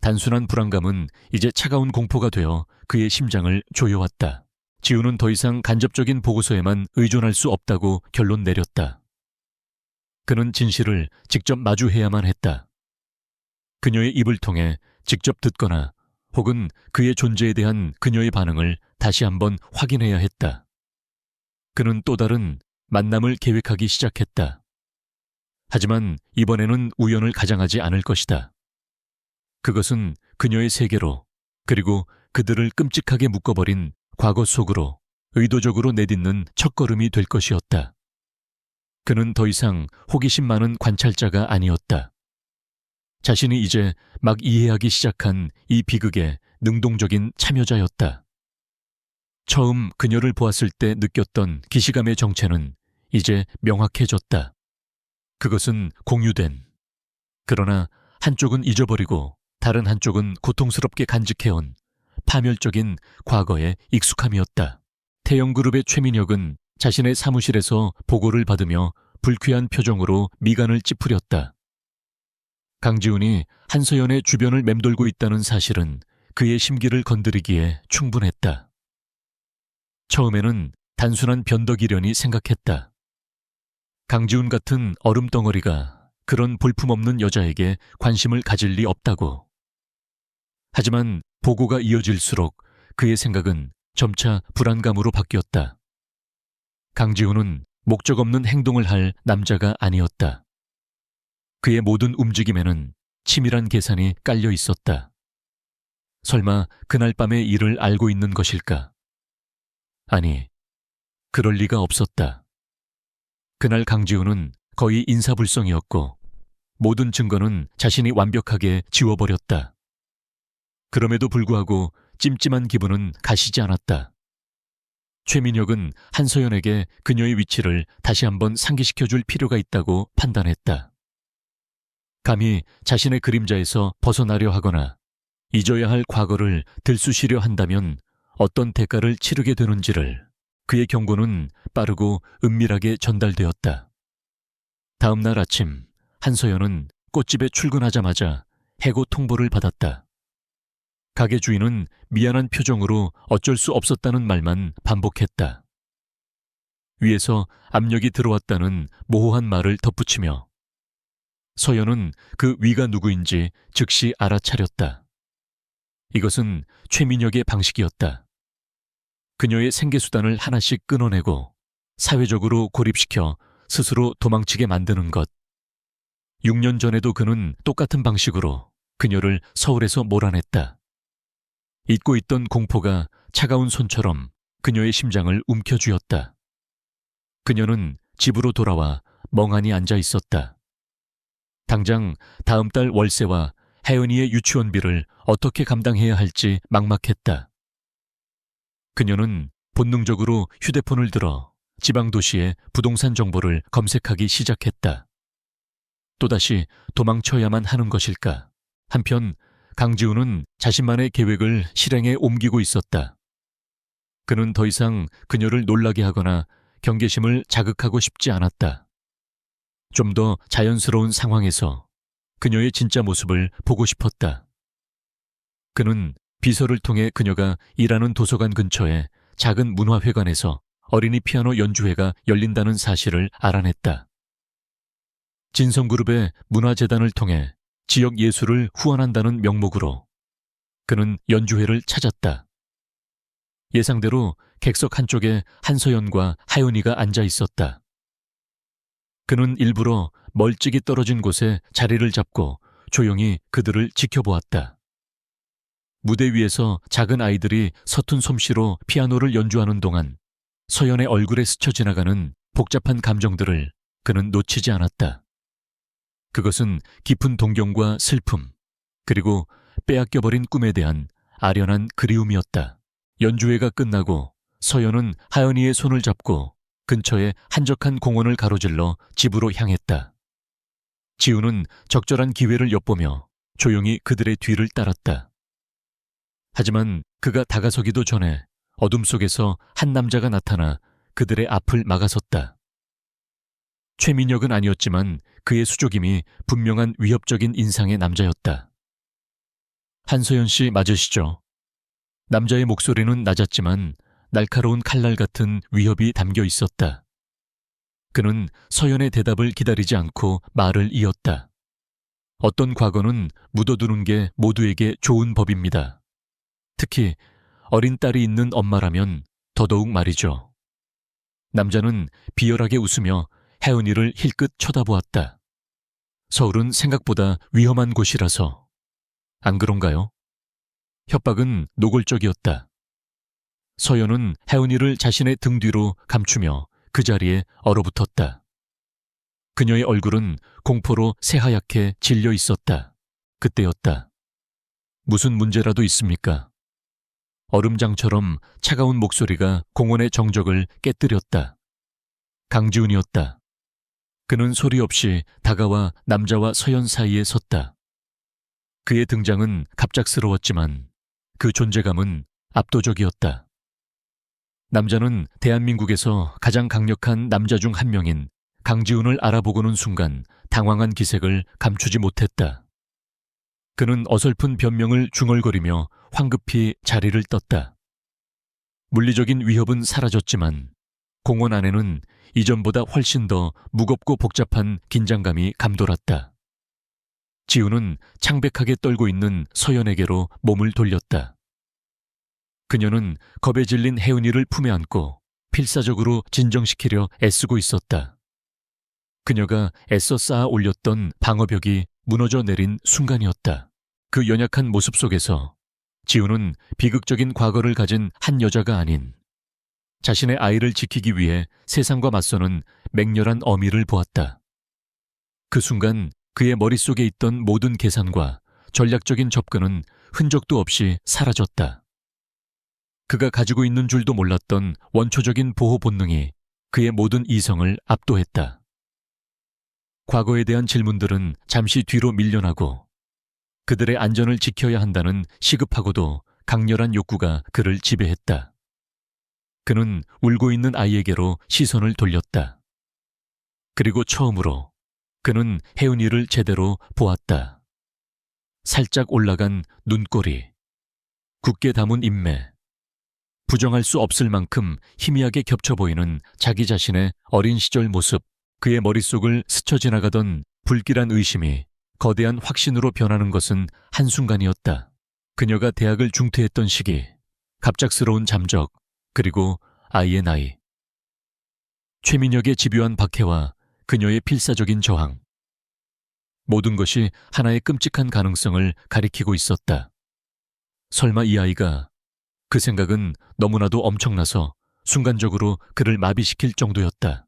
단순한 불안감은 이제 차가운 공포가 되어 그의 심장을 조여왔다. 지훈은 더 이상 간접적인 보고서에만 의존할 수 없다고 결론 내렸다. 그는 진실을 직접 마주해야만 했다. 그녀의 입을 통해 직접 듣거나 혹은 그의 존재에 대한 그녀의 반응을 다시 한번 확인해야 했다. 그는 또 다른 만남을 계획하기 시작했다. 하지만 이번에는 우연을 가장하지 않을 것이다. 그것은 그녀의 세계로 그리고 그들을 끔찍하게 묶어버린 과거 속으로 의도적으로 내딛는 첫걸음이 될 것이었다. 그는 더 이상 호기심 많은 관찰자가 아니었다. 자신이 이제 막 이해하기 시작한 이 비극의 능동적인 참여자였다. 처음 그녀를 보았을 때 느꼈던 기시감의 정체는 이제 명확해졌다. 그것은 공유된, 그러나 한쪽은 잊어버리고 다른 한쪽은 고통스럽게 간직해온 파멸적인 과거의 익숙함이었다. 태영그룹의 최민혁은 자신의 사무실에서 보고를 받으며 불쾌한 표정으로 미간을 찌푸렸다. 강지훈이 한서연의 주변을 맴돌고 있다는 사실은 그의 심기를 건드리기에 충분했다. 처음에는 단순한 변덕이려니 생각했다. 강지훈 같은 얼음덩어리가 그런 볼품없는 여자에게 관심을 가질 리 없다고. 하지만 보고가 이어질수록 그의 생각은 점차 불안감으로 바뀌었다. 강지훈은 목적 없는 행동을 할 남자가 아니었다. 그의 모든 움직임에는 치밀한 계산이 깔려 있었다. 설마 그날 밤의 일을 알고 있는 것일까? 아니, 그럴 리가 없었다. 그날 강지훈은 거의 인사불성이었고 모든 증거는 자신이 완벽하게 지워버렸다. 그럼에도 불구하고 찜찜한 기분은 가시지 않았다. 최민혁은 한서연에게 그녀의 위치를 다시 한번 상기시켜줄 필요가 있다고 판단했다. 감히 자신의 그림자에서 벗어나려 하거나 잊어야 할 과거를 들쑤시려 한다면 어떤 대가를 치르게 되는지를 그의 경고는 빠르고 은밀하게 전달되었다. 다음 날 아침 한서연은 꽃집에 출근하자마자 해고 통보를 받았다. 가게 주인은 미안한 표정으로 어쩔 수 없었다는 말만 반복했다. 위에서 압력이 들어왔다는 모호한 말을 덧붙이며 서연은 그 위가 누구인지 즉시 알아차렸다. 이것은 최민혁의 방식이었다. 그녀의 생계수단을 하나씩 끊어내고 사회적으로 고립시켜 스스로 도망치게 만드는 것. 6년 전에도 그는 똑같은 방식으로 그녀를 서울에서 몰아냈다. 잊고 있던 공포가 차가운 손처럼 그녀의 심장을 움켜쥐었다. 그녀는 집으로 돌아와 멍하니 앉아 있었다. 당장 다음 달 월세와 혜연이의 유치원비를 어떻게 감당해야 할지 막막했다. 그녀는 본능적으로 휴대폰을 들어 지방 도시의 부동산 정보를 검색하기 시작했다. 또다시 도망쳐야만 하는 것일까? 한편 강지훈은 자신만의 계획을 실행에 옮기고 있었다. 그는 더 이상 그녀를 놀라게 하거나 경계심을 자극하고 싶지 않았다. 좀 더 자연스러운 상황에서 그녀의 진짜 모습을 보고 싶었다. 그는 비서를 통해 그녀가 일하는 도서관 근처에 작은 문화회관에서 어린이 피아노 연주회가 열린다는 사실을 알아냈다. 진성그룹의 문화재단을 통해 지역 예술을 후원한다는 명목으로 그는 연주회를 찾았다. 예상대로 객석 한쪽에 한서연과 하윤이가 앉아 있었다. 그는 일부러 멀찍이 떨어진 곳에 자리를 잡고 조용히 그들을 지켜보았다. 무대 위에서 작은 아이들이 서툰 솜씨로 피아노를 연주하는 동안 서연의 얼굴에 스쳐 지나가는 복잡한 감정들을 그는 놓치지 않았다. 그것은 깊은 동경과 슬픔, 그리고 빼앗겨버린 꿈에 대한 아련한 그리움이었다. 연주회가 끝나고 서연은 하연이의 손을 잡고 근처의 한적한 공원을 가로질러 집으로 향했다. 지우는 적절한 기회를 엿보며 조용히 그들의 뒤를 따랐다. 하지만 그가 다가서기도 전에 어둠 속에서 한 남자가 나타나 그들의 앞을 막아섰다. 최민혁은 아니었지만 그의 수족임이 분명한 위협적인 인상의 남자였다. 한서연 씨 맞으시죠? 남자의 목소리는 낮았지만 날카로운 칼날 같은 위협이 담겨 있었다. 그는 서연의 대답을 기다리지 않고 말을 이었다. 어떤 과거는 묻어두는 게 모두에게 좋은 법입니다. 특히 어린 딸이 있는 엄마라면 더더욱 말이죠. 남자는 비열하게 웃으며 혜은이를 힐끗 쳐다보았다. 서울은 생각보다 위험한 곳이라서. 안 그런가요? 협박은 노골적이었다. 서연은 혜은이를 자신의 등 뒤로 감추며 그 자리에 얼어붙었다. 그녀의 얼굴은 공포로 새하얗게 질려 있었다. 그때였다. 무슨 문제라도 있습니까? 얼음장처럼 차가운 목소리가 공원의 정적을 깨뜨렸다. 강지훈이었다. 그는 소리 없이 다가와 남자와 서연 사이에 섰다. 그의 등장은 갑작스러웠지만 그 존재감은 압도적이었다. 남자는 대한민국에서 가장 강력한 남자 중 한 명인 강지훈을 알아보고는 순간 당황한 기색을 감추지 못했다. 그는 어설픈 변명을 중얼거리며 황급히 자리를 떴다. 물리적인 위협은 사라졌지만 공원 안에는 이전보다 훨씬 더 무겁고 복잡한 긴장감이 감돌았다. 지훈은 창백하게 떨고 있는 서연에게로 몸을 돌렸다. 그녀는 겁에 질린 혜은이를 품에 안고 필사적으로 진정시키려 애쓰고 있었다. 그녀가 애써 쌓아 올렸던 방어벽이 무너져 내린 순간이었다. 그 연약한 모습 속에서 지훈은 비극적인 과거를 가진 한 여자가 아닌 자신의 아이를 지키기 위해 세상과 맞서는 맹렬한 어미를 보았다. 그 순간 그의 머릿속에 있던 모든 계산과 전략적인 접근은 흔적도 없이 사라졌다. 그가 가지고 있는 줄도 몰랐던 원초적인 보호 본능이 그의 모든 이성을 압도했다. 과거에 대한 질문들은 잠시 뒤로 밀려나고 그들의 안전을 지켜야 한다는 시급하고도 강렬한 욕구가 그를 지배했다. 그는 울고 있는 아이에게로 시선을 돌렸다. 그리고 처음으로 그는 혜은이를 제대로 보았다. 살짝 올라간 눈꼬리, 굳게 담은 인매, 부정할 수 없을 만큼 희미하게 겹쳐 보이는 자기 자신의 어린 시절 모습, 그의 머릿속을 스쳐 지나가던 불길한 의심이 거대한 확신으로 변하는 것은 한순간이었다. 그녀가 대학을 중퇴했던 시기, 갑작스러운 잠적, 그리고 아이의 나이. 최민혁의 집요한 박해와 그녀의 필사적인 저항. 모든 것이 하나의 끔찍한 가능성을 가리키고 있었다. 설마 이 아이가, 그 생각은 너무나도 엄청나서 순간적으로 그를 마비시킬 정도였다.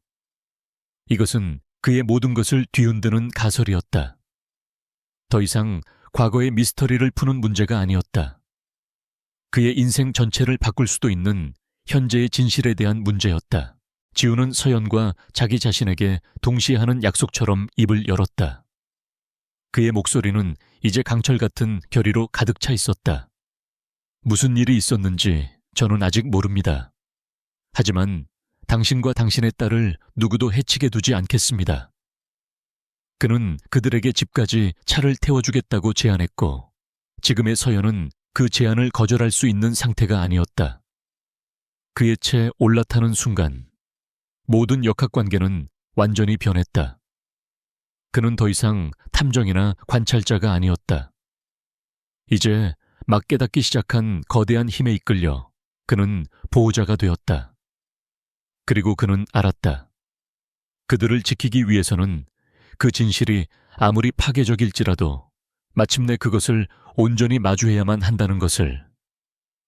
이것은 그의 모든 것을 뒤흔드는 가설이었다. 더 이상 과거의 미스터리를 푸는 문제가 아니었다. 그의 인생 전체를 바꿀 수도 있는 현재의 진실에 대한 문제였다. 지훈은 서연과 자기 자신에게 동시에 하는 약속처럼 입을 열었다. 그의 목소리는 이제 강철 같은 결의로 가득 차 있었다. 무슨 일이 있었는지 저는 아직 모릅니다. 하지만 당신과 당신의 딸을 누구도 해치게 두지 않겠습니다. 그는 그들에게 집까지 차를 태워주겠다고 제안했고 지금의 서연은 그 제안을 거절할 수 있는 상태가 아니었다. 그의 채 올라타는 순간 모든 역학관계는 완전히 변했다. 그는 더 이상 탐정이나 관찰자가 아니었다. 이제 막 깨닫기 시작한 거대한 힘에 이끌려 그는 보호자가 되었다. 그리고 그는 알았다. 그들을 지키기 위해서는 그 진실이 아무리 파괴적일지라도 마침내 그것을 온전히 마주해야만 한다는 것을.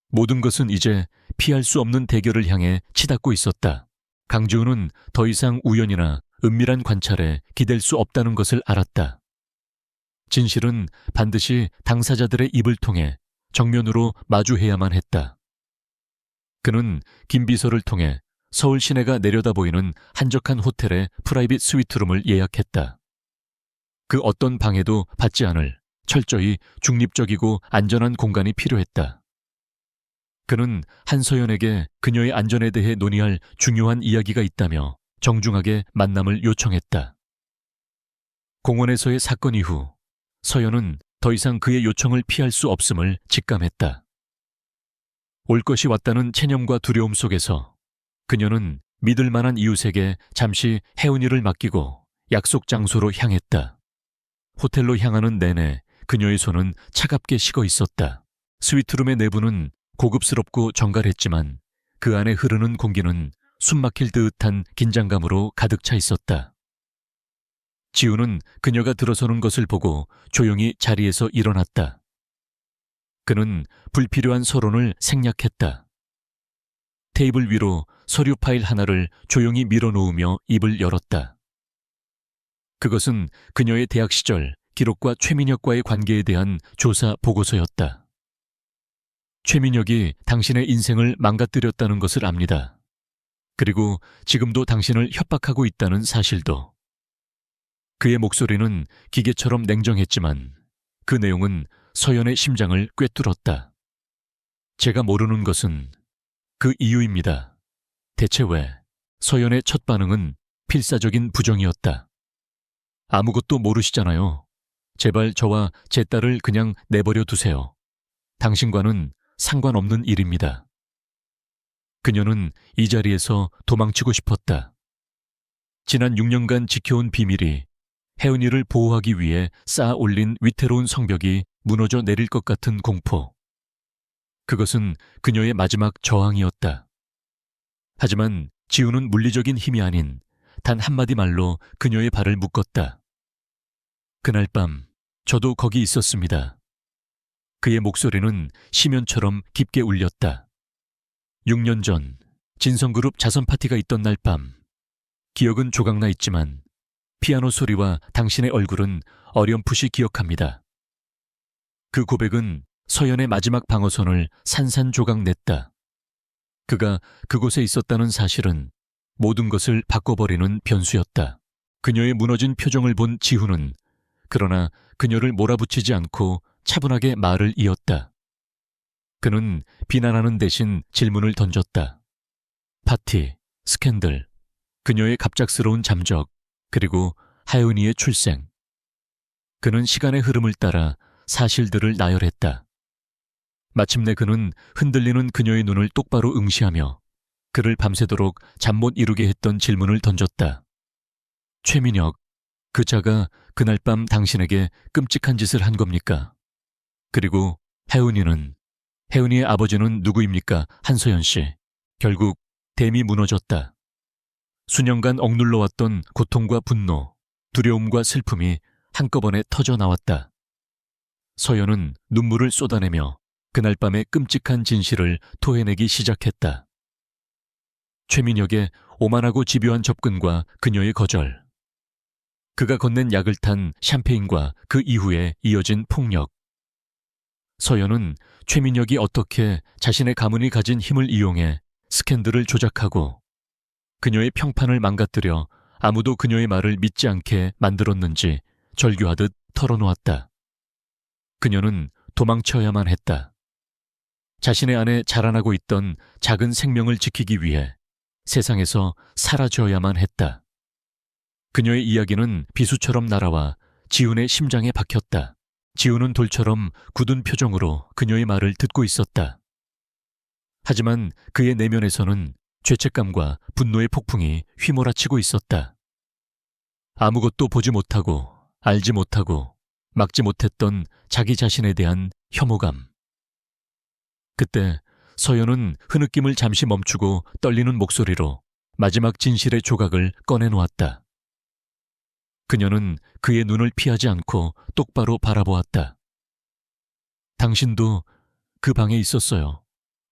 모든 것은 이제 피할 수 없는 대결을 향해 치닫고 있었다. 강지훈은 더 이상 우연이나 은밀한 관찰에 기댈 수 없다는 것을 알았다. 진실은 반드시 당사자들의 입을 통해 정면으로 마주해야만 했다. 그는 김 비서를 통해 서울 시내가 내려다 보이는 한적한 호텔의 프라이빗 스위트룸을 예약했다. 그 어떤 방해도 받지 않을 철저히 중립적이고 안전한 공간이 필요했다. 그는 한서연에게 그녀의 안전에 대해 논의할 중요한 이야기가 있다며 정중하게 만남을 요청했다. 공원에서의 사건 이후 서연은 더 이상 그의 요청을 피할 수 없음을 직감했다. 올 것이 왔다는 체념과 두려움 속에서 그녀는 믿을 만한 이웃에게 잠시 혜은이를 맡기고 약속 장소로 향했다. 호텔로 향하는 내내 그녀의 손은 차갑게 식어 있었다. 스위트룸의 내부는 고급스럽고 정갈했지만 그 안에 흐르는 공기는 숨막힐 듯한 긴장감으로 가득 차 있었다. 지훈은 그녀가 들어서는 것을 보고 조용히 자리에서 일어났다. 그는 불필요한 서론을 생략했다. 테이블 위로 서류 파일 하나를 조용히 밀어놓으며 입을 열었다. 그것은 그녀의 대학 시절 기록과 최민혁과의 관계에 대한 조사 보고서였다. 최민혁이 당신의 인생을 망가뜨렸다는 것을 압니다. 그리고 지금도 당신을 협박하고 있다는 사실도. 그의 목소리는 기계처럼 냉정했지만 그 내용은 서연의 심장을 꿰뚫었다. 제가 모르는 것은 그 이유입니다. 대체 왜? 서연의 첫 반응은 필사적인 부정이었다. 아무것도 모르시잖아요. 제발 저와 제 딸을 그냥 내버려 두세요. 당신과는 상관없는 일입니다. 그녀는 이 자리에서 도망치고 싶었다. 지난 6년간 지켜온 비밀이 혜은이를 보호하기 위해 쌓아 올린 위태로운 성벽이 무너져 내릴 것 같은 공포. 그것은 그녀의 마지막 저항이었다. 하지만 지우는 물리적인 힘이 아닌 단 한마디 말로 그녀의 발을 묶었다. 그날 밤 저도 거기 있었습니다. 그의 목소리는 심연처럼 깊게 울렸다. 6년 전 진성그룹 자선 파티가 있던 날 밤. 기억은 조각나 있지만 피아노 소리와 당신의 얼굴은 어렴풋이 기억합니다. 그 고백은 서연의 마지막 방어선을 산산조각 냈다. 그가 그곳에 있었다는 사실은 모든 것을 바꿔버리는 변수였다. 그녀의 무너진 표정을 본 지훈은 그러나 그녀를 몰아붙이지 않고 차분하게 말을 이었다. 그는 비난하는 대신 질문을 던졌다. 파티, 스캔들, 그녀의 갑작스러운 잠적, 그리고 하윤이의 출생. 그는 시간의 흐름을 따라 사실들을 나열했다. 마침내 그는 흔들리는 그녀의 눈을 똑바로 응시하며 그를 밤새도록 잠 못 이루게 했던 질문을 던졌다. 최민혁, 그 자가 그날 밤 당신에게 끔찍한 짓을 한 겁니까? 그리고 혜은이의 아버지는 누구입니까? 한서연 씨. 결국 댐이 무너졌다. 수년간 억눌러왔던 고통과 분노, 두려움과 슬픔이 한꺼번에 터져 나왔다. 서연은 눈물을 쏟아내며 그날 밤의 끔찍한 진실을 토해내기 시작했다. 최민혁의 오만하고 집요한 접근과 그녀의 거절. 그가 건넨 약을 탄 샴페인과 그 이후에 이어진 폭력. 서연은 최민혁이 어떻게 자신의 가문이 가진 힘을 이용해 스캔들을 조작하고 그녀의 평판을 망가뜨려 아무도 그녀의 말을 믿지 않게 만들었는지 절규하듯 털어놓았다. 그녀는 도망쳐야만 했다. 자신의 안에 자라나고 있던 작은 생명을 지키기 위해 세상에서 사라져야만 했다. 그녀의 이야기는 비수처럼 날아와 지훈의 심장에 박혔다. 지훈은 돌처럼 굳은 표정으로 그녀의 말을 듣고 있었다. 하지만 그의 내면에서는 죄책감과 분노의 폭풍이 휘몰아치고 있었다. 아무것도 보지 못하고 알지 못하고 막지 못했던 자기 자신에 대한 혐오감. 그때 서연은 흐느낌을 잠시 멈추고 떨리는 목소리로 마지막 진실의 조각을 꺼내놓았다. 그녀는 그의 눈을 피하지 않고 똑바로 바라보았다. 당신도 그 방에 있었어요.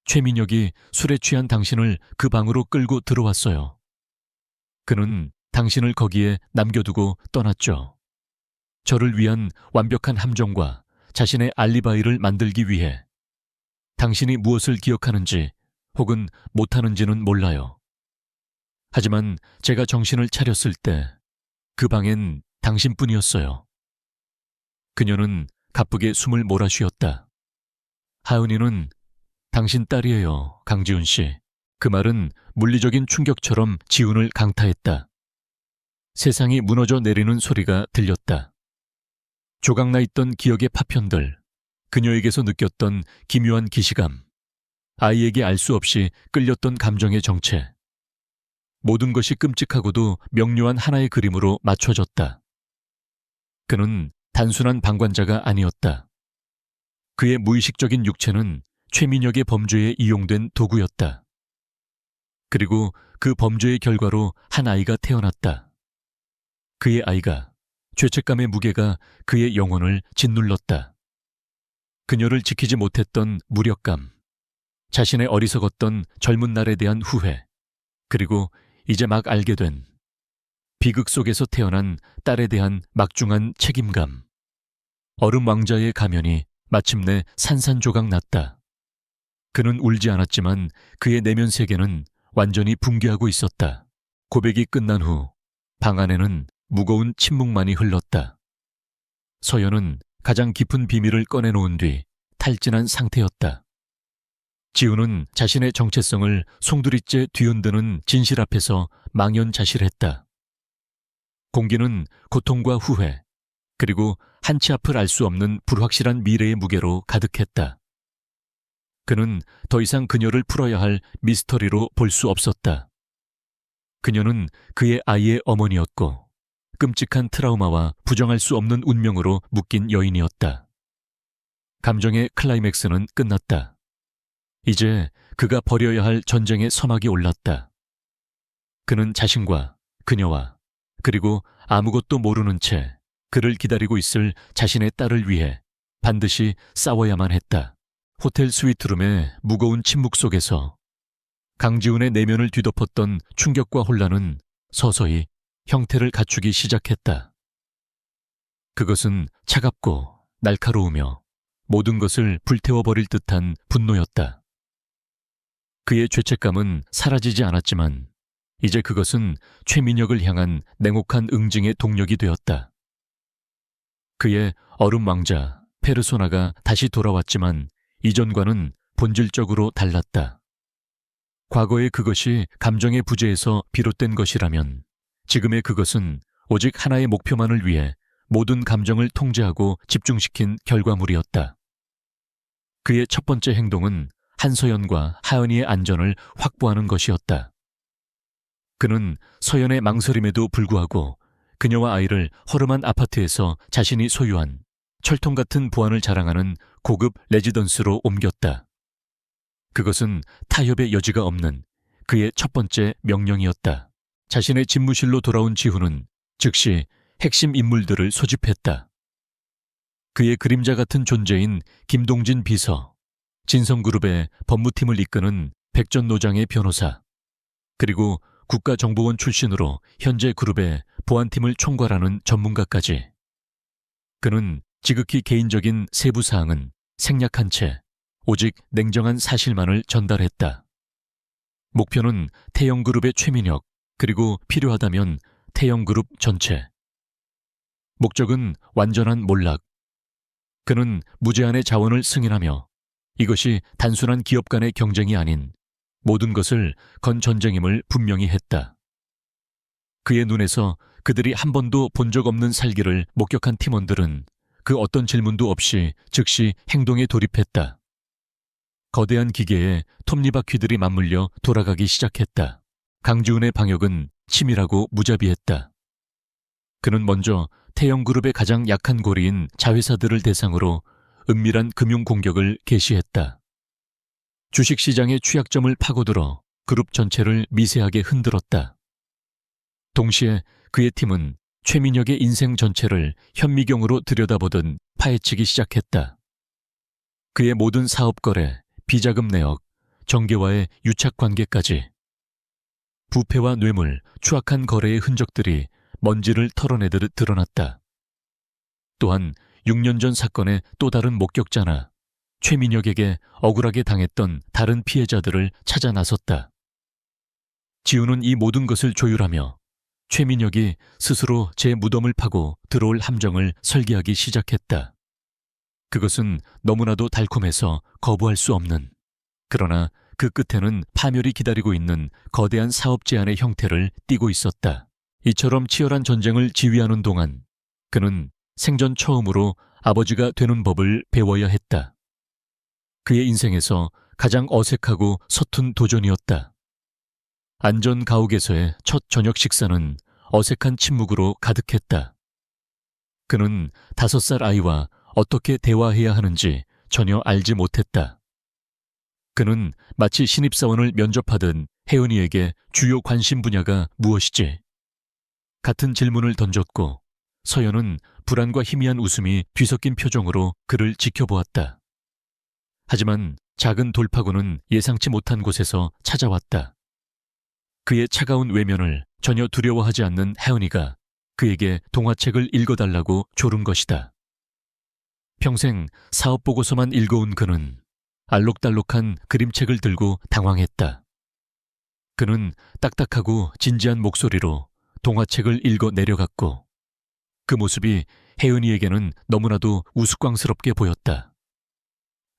최민혁이 술에 취한 당신을 그 방으로 끌고 들어왔어요. 그는 당신을 거기에 남겨두고 떠났죠. 저를 위한 완벽한 함정과 자신의 알리바이를 만들기 위해. 당신이 무엇을 기억하는지 혹은 못하는지는 몰라요. 하지만 제가 정신을 차렸을 때 그 방엔 당신뿐이었어요. 그녀는 가쁘게 숨을 몰아쉬었다. 하은이는 당신 딸이에요, 강지훈 씨. 그 말은 물리적인 충격처럼 지훈을 강타했다. 세상이 무너져 내리는 소리가 들렸다. 조각나 있던 기억의 파편들, 그녀에게서 느꼈던 기묘한 기시감, 아이에게 알 수 없이 끌렸던 감정의 정체. 모든 것이 끔찍하고도 명료한 하나의 그림으로 맞춰졌다. 그는 단순한 방관자가 아니었다. 그의 무의식적인 육체는 최민혁의 범죄에 이용된 도구였다. 그리고 그 범죄의 결과로 한 아이가 태어났다. 그의 아이가, 죄책감의 무게가 그의 영혼을 짓눌렀다. 그녀를 지키지 못했던 무력감, 자신의 어리석었던 젊은 날에 대한 후회, 그리고 이제 막 알게 된 비극 속에서 태어난 딸에 대한 막중한 책임감. 얼음 왕자의 가면이 마침내 산산조각 났다. 그는 울지 않았지만 그의 내면 세계는 완전히 붕괴하고 있었다. 고백이 끝난 후 방 안에는 무거운 침묵만이 흘렀다. 서연은 가장 깊은 비밀을 꺼내놓은 뒤 탈진한 상태였다. 지우는 자신의 정체성을 송두리째 뒤흔드는 진실 앞에서 망연자실했다. 공기는 고통과 후회, 그리고 한치 앞을 알 수 없는 불확실한 미래의 무게로 가득했다. 그는 더 이상 그녀를 풀어야 할 미스터리로 볼 수 없었다. 그녀는 그의 아이의 어머니였고 끔찍한 트라우마와 부정할 수 없는 운명으로 묶인 여인이었다. 감정의 클라이맥스는 끝났다. 이제 그가 벌여야 할 전쟁의 서막이 올랐다. 그는 자신과 그녀와 그리고 아무것도 모르는 채 그를 기다리고 있을 자신의 딸을 위해 반드시 싸워야만 했다. 호텔 스위트룸의 무거운 침묵 속에서 강지훈의 내면을 뒤덮었던 충격과 혼란은 서서히 형태를 갖추기 시작했다. 그것은 차갑고 날카로우며 모든 것을 불태워버릴 듯한 분노였다. 그의 죄책감은 사라지지 않았지만 이제 그것은 최민혁을 향한 냉혹한 응징의 동력이 되었다. 그의 얼음 왕자 페르소나가 다시 돌아왔지만 이전과는 본질적으로 달랐다. 과거의 그것이 감정의 부재에서 비롯된 것이라면 지금의 그것은 오직 하나의 목표만을 위해 모든 감정을 통제하고 집중시킨 결과물이었다. 그의 첫 번째 행동은 한서연과 하연이의 안전을 확보하는 것이었다. 그는 서연의 망설임에도 불구하고 그녀와 아이를 허름한 아파트에서 자신이 소유한 철통 같은 보안을 자랑하는 고급 레지던스로 옮겼다. 그것은 타협의 여지가 없는 그의 첫 번째 명령이었다. 자신의 집무실로 돌아온 지훈은 즉시 핵심 인물들을 소집했다. 그의 그림자 같은 존재인 김동진 비서, 진성그룹의 법무팀을 이끄는 백전노장의 변호사, 그리고 국가정보원 출신으로 현재 그룹의 보안팀을 총괄하는 전문가까지. 그는 지극히 개인적인 세부 사항은 생략한 채 오직 냉정한 사실만을 전달했다. 목표는 태영그룹의 최민혁, 그리고 필요하다면 태영그룹 전체. 목적은 완전한 몰락. 그는 무제한의 자원을 승인하며 이것이 단순한 기업 간의 경쟁이 아닌 모든 것을 건 전쟁임을 분명히 했다. 그의 눈에서 그들이 한 번도 본 적 없는 살기를 목격한 팀원들은 그 어떤 질문도 없이 즉시 행동에 돌입했다. 거대한 기계에 톱니바퀴들이 맞물려 돌아가기 시작했다. 강지훈의 방역은 치밀하고 무자비했다. 그는 먼저 태영그룹의 가장 약한 고리인 자회사들을 대상으로 은밀한 금융 공격을 개시했다. 주식시장의 취약점을 파고들어 그룹 전체를 미세하게 흔들었다. 동시에 그의 팀은 최민혁의 인생 전체를 현미경으로 들여다보듯 파헤치기 시작했다. 그의 모든 사업 거래, 비자금 내역, 정계와의 유착 관계까지. 부패와 뇌물, 추악한 거래의 흔적들이 먼지를 털어내듯 드러났다. 또한 6년 전 사건의 또 다른 목격자나 최민혁에게 억울하게 당했던 다른 피해자들을 찾아 나섰다. 지우는 이 모든 것을 조율하며 최민혁이 스스로 제 무덤을 파고 들어올 함정을 설계하기 시작했다. 그것은 너무나도 달콤해서 거부할 수 없는, 그러나 그 끝에는 파멸이 기다리고 있는 거대한 사업 제안의 형태를 띠고 있었다. 이처럼 치열한 전쟁을 지휘하는 동안 그는 생전 처음으로 아버지가 되는 법을 배워야 했다. 그의 인생에서 가장 어색하고 서툰 도전이었다. 안전 가옥에서의 첫 저녁 식사는 어색한 침묵으로 가득했다. 그는 5살 아이와 어떻게 대화해야 하는지 전혀 알지 못했다. 그는 마치 신입사원을 면접하던 혜은이에게 주요 관심 분야가 무엇이지? 같은 질문을 던졌고 서연은 불안과 희미한 웃음이 뒤섞인 표정으로 그를 지켜보았다. 하지만 작은 돌파구는 예상치 못한 곳에서 찾아왔다. 그의 차가운 외면을 전혀 두려워하지 않는 혜은이가 그에게 동화책을 읽어달라고 조른 것이다. 평생 사업 보고서만 읽어온 그는 알록달록한 그림책을 들고 당황했다. 그는 딱딱하고 진지한 목소리로 동화책을 읽어 내려갔고 그 모습이 혜은이에게는 너무나도 우스꽝스럽게 보였다.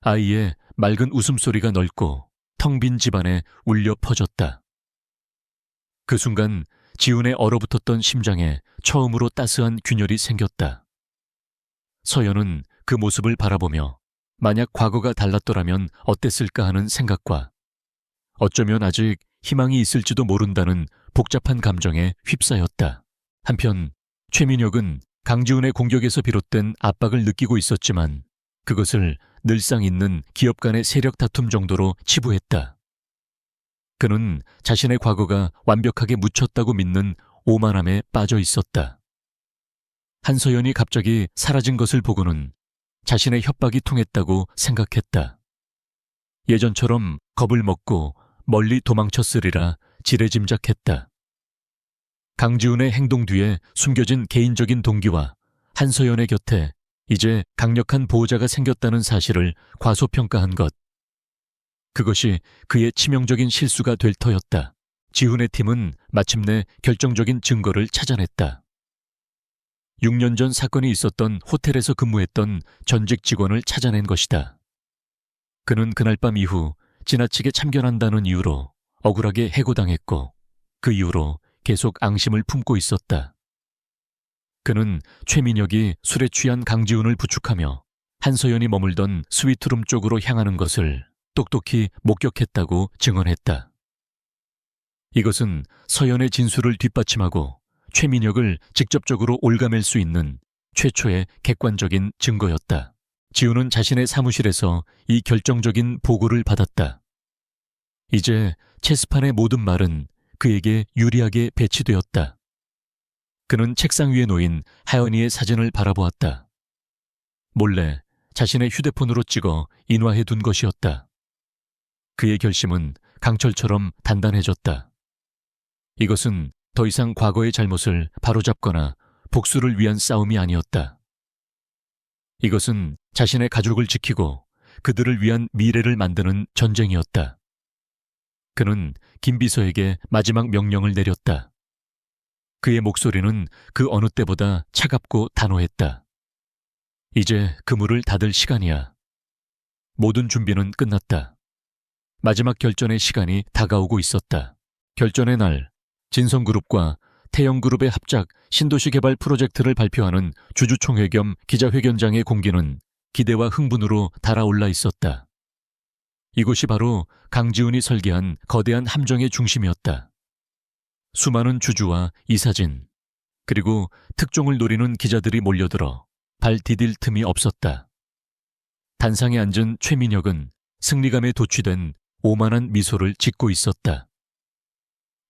아이의 맑은 웃음소리가 넓고 텅 빈 집안에 울려 퍼졌다. 그 순간 지훈의 얼어붙었던 심장에 처음으로 따스한 균열이 생겼다. 서연은 그 모습을 바라보며 만약 과거가 달랐더라면 어땠을까 하는 생각과 어쩌면 아직 희망이 있을지도 모른다는 복잡한 감정에 휩싸였다. 한편 최민혁은 강지훈의 공격에서 비롯된 압박을 느끼고 있었지만 그것을 늘상 있는 기업 간의 세력 다툼 정도로 치부했다. 그는 자신의 과거가 완벽하게 묻혔다고 믿는 오만함에 빠져 있었다. 한서연이 갑자기 사라진 것을 보고는 자신의 협박이 통했다고 생각했다. 예전처럼 겁을 먹고 멀리 도망쳤으리라 지레짐작했다. 강지훈의 행동 뒤에 숨겨진 개인적인 동기와 한서연의 곁에 이제 강력한 보호자가 생겼다는 사실을 과소평가한 것. 그것이 그의 치명적인 실수가 될 터였다. 지훈의 팀은 마침내 결정적인 증거를 찾아냈다. 6년 전 사건이 있었던 호텔에서 근무했던 전직 직원을 찾아낸 것이다. 그는 그날 밤 이후 지나치게 참견한다는 이유로 억울하게 해고당했고 그 이후로 계속 앙심을 품고 있었다. 그는 최민혁이 술에 취한 강지훈을 부축하며 한서연이 머물던 스위트룸 쪽으로 향하는 것을 똑똑히 목격했다고 증언했다. 이것은 서연의 진술을 뒷받침하고 최민혁을 직접적으로 올가맬 수 있는 최초의 객관적인 증거였다. 지훈은 자신의 사무실에서 이 결정적인 보고를 받았다. 이제 체스판의 모든 말은 그에게 유리하게 배치되었다. 그는 책상 위에 놓인 하연이의 사진을 바라보았다. 몰래 자신의 휴대폰으로 찍어 인화해 둔 것이었다. 그의 결심은 강철처럼 단단해졌다. 이것은 더 이상 과거의 잘못을 바로잡거나 복수를 위한 싸움이 아니었다. 이것은 자신의 가족을 지키고 그들을 위한 미래를 만드는 전쟁이었다. 그는 김 비서에게 마지막 명령을 내렸다. 그의 목소리는 그 어느 때보다 차갑고 단호했다. 이제 그물을 닫을 시간이야. 모든 준비는 끝났다. 마지막 결전의 시간이 다가오고 있었다. 결전의 날, 진성그룹과 태영그룹의 합작 신도시 개발 프로젝트를 발표하는 주주총회 겸 기자회견장의 공기는 기대와 흥분으로 달아올라 있었다. 이곳이 바로 강지훈이 설계한 거대한 함정의 중심이었다. 수많은 주주와 이사진, 그리고 특종을 노리는 기자들이 몰려들어 발 디딜 틈이 없었다. 단상에 앉은 최민혁은 승리감에 도취된 오만한 미소를 짓고 있었다.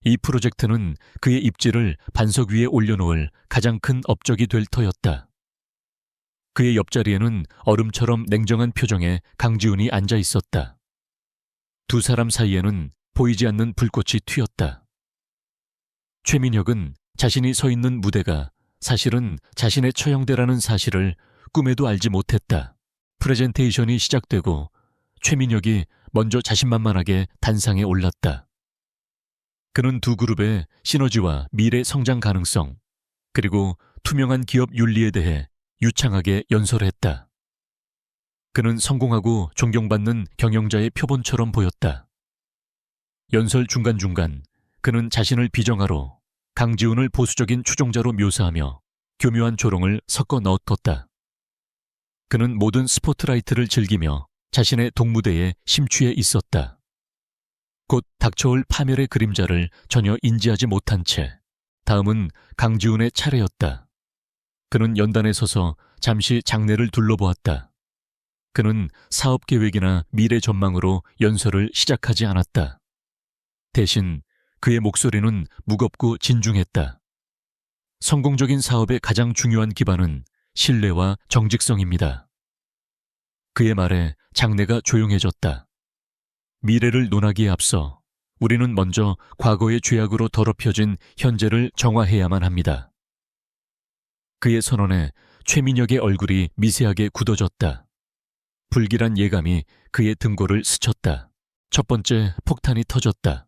이 프로젝트는 그의 입지를 반석 위에 올려놓을 가장 큰 업적이 될 터였다. 그의 옆자리에는 얼음처럼 냉정한 표정의 강지훈이 앉아 있었다. 두 사람 사이에는 보이지 않는 불꽃이 튀었다. 최민혁은 자신이 서 있는 무대가 사실은 자신의 처형대라는 사실을 꿈에도 알지 못했다. 프레젠테이션이 시작되고 최민혁이 먼저 자신만만하게 단상에 올랐다. 그는 두 그룹의 시너지와 미래 성장 가능성, 그리고 투명한 기업 윤리에 대해 유창하게 연설했다. 그는 성공하고 존경받는 경영자의 표본처럼 보였다. 연설 중간중간 그는 자신을 비정하로 강지훈을 보수적인 추종자로 묘사하며 교묘한 조롱을 섞어 넣었다. 그는 모든 스포트라이트를 즐기며 자신의 동무대에 심취해 있었다. 곧 닥쳐올 파멸의 그림자를 전혀 인지하지 못한 채 다음은 강지훈의 차례였다. 그는 연단에 서서 잠시 장내를 둘러보았다. 그는 사업 계획이나 미래 전망으로 연설을 시작하지 않았다. 대신 그의 목소리는 무겁고 진중했다. 성공적인 사업의 가장 중요한 기반은 신뢰와 정직성입니다. 그의 말에 장내가 조용해졌다. 미래를 논하기에 앞서 우리는 먼저 과거의 죄악으로 더럽혀진 현재를 정화해야만 합니다. 그의 선언에 최민혁의 얼굴이 미세하게 굳어졌다. 불길한 예감이 그의 등골을 스쳤다. 첫 번째 폭탄이 터졌다.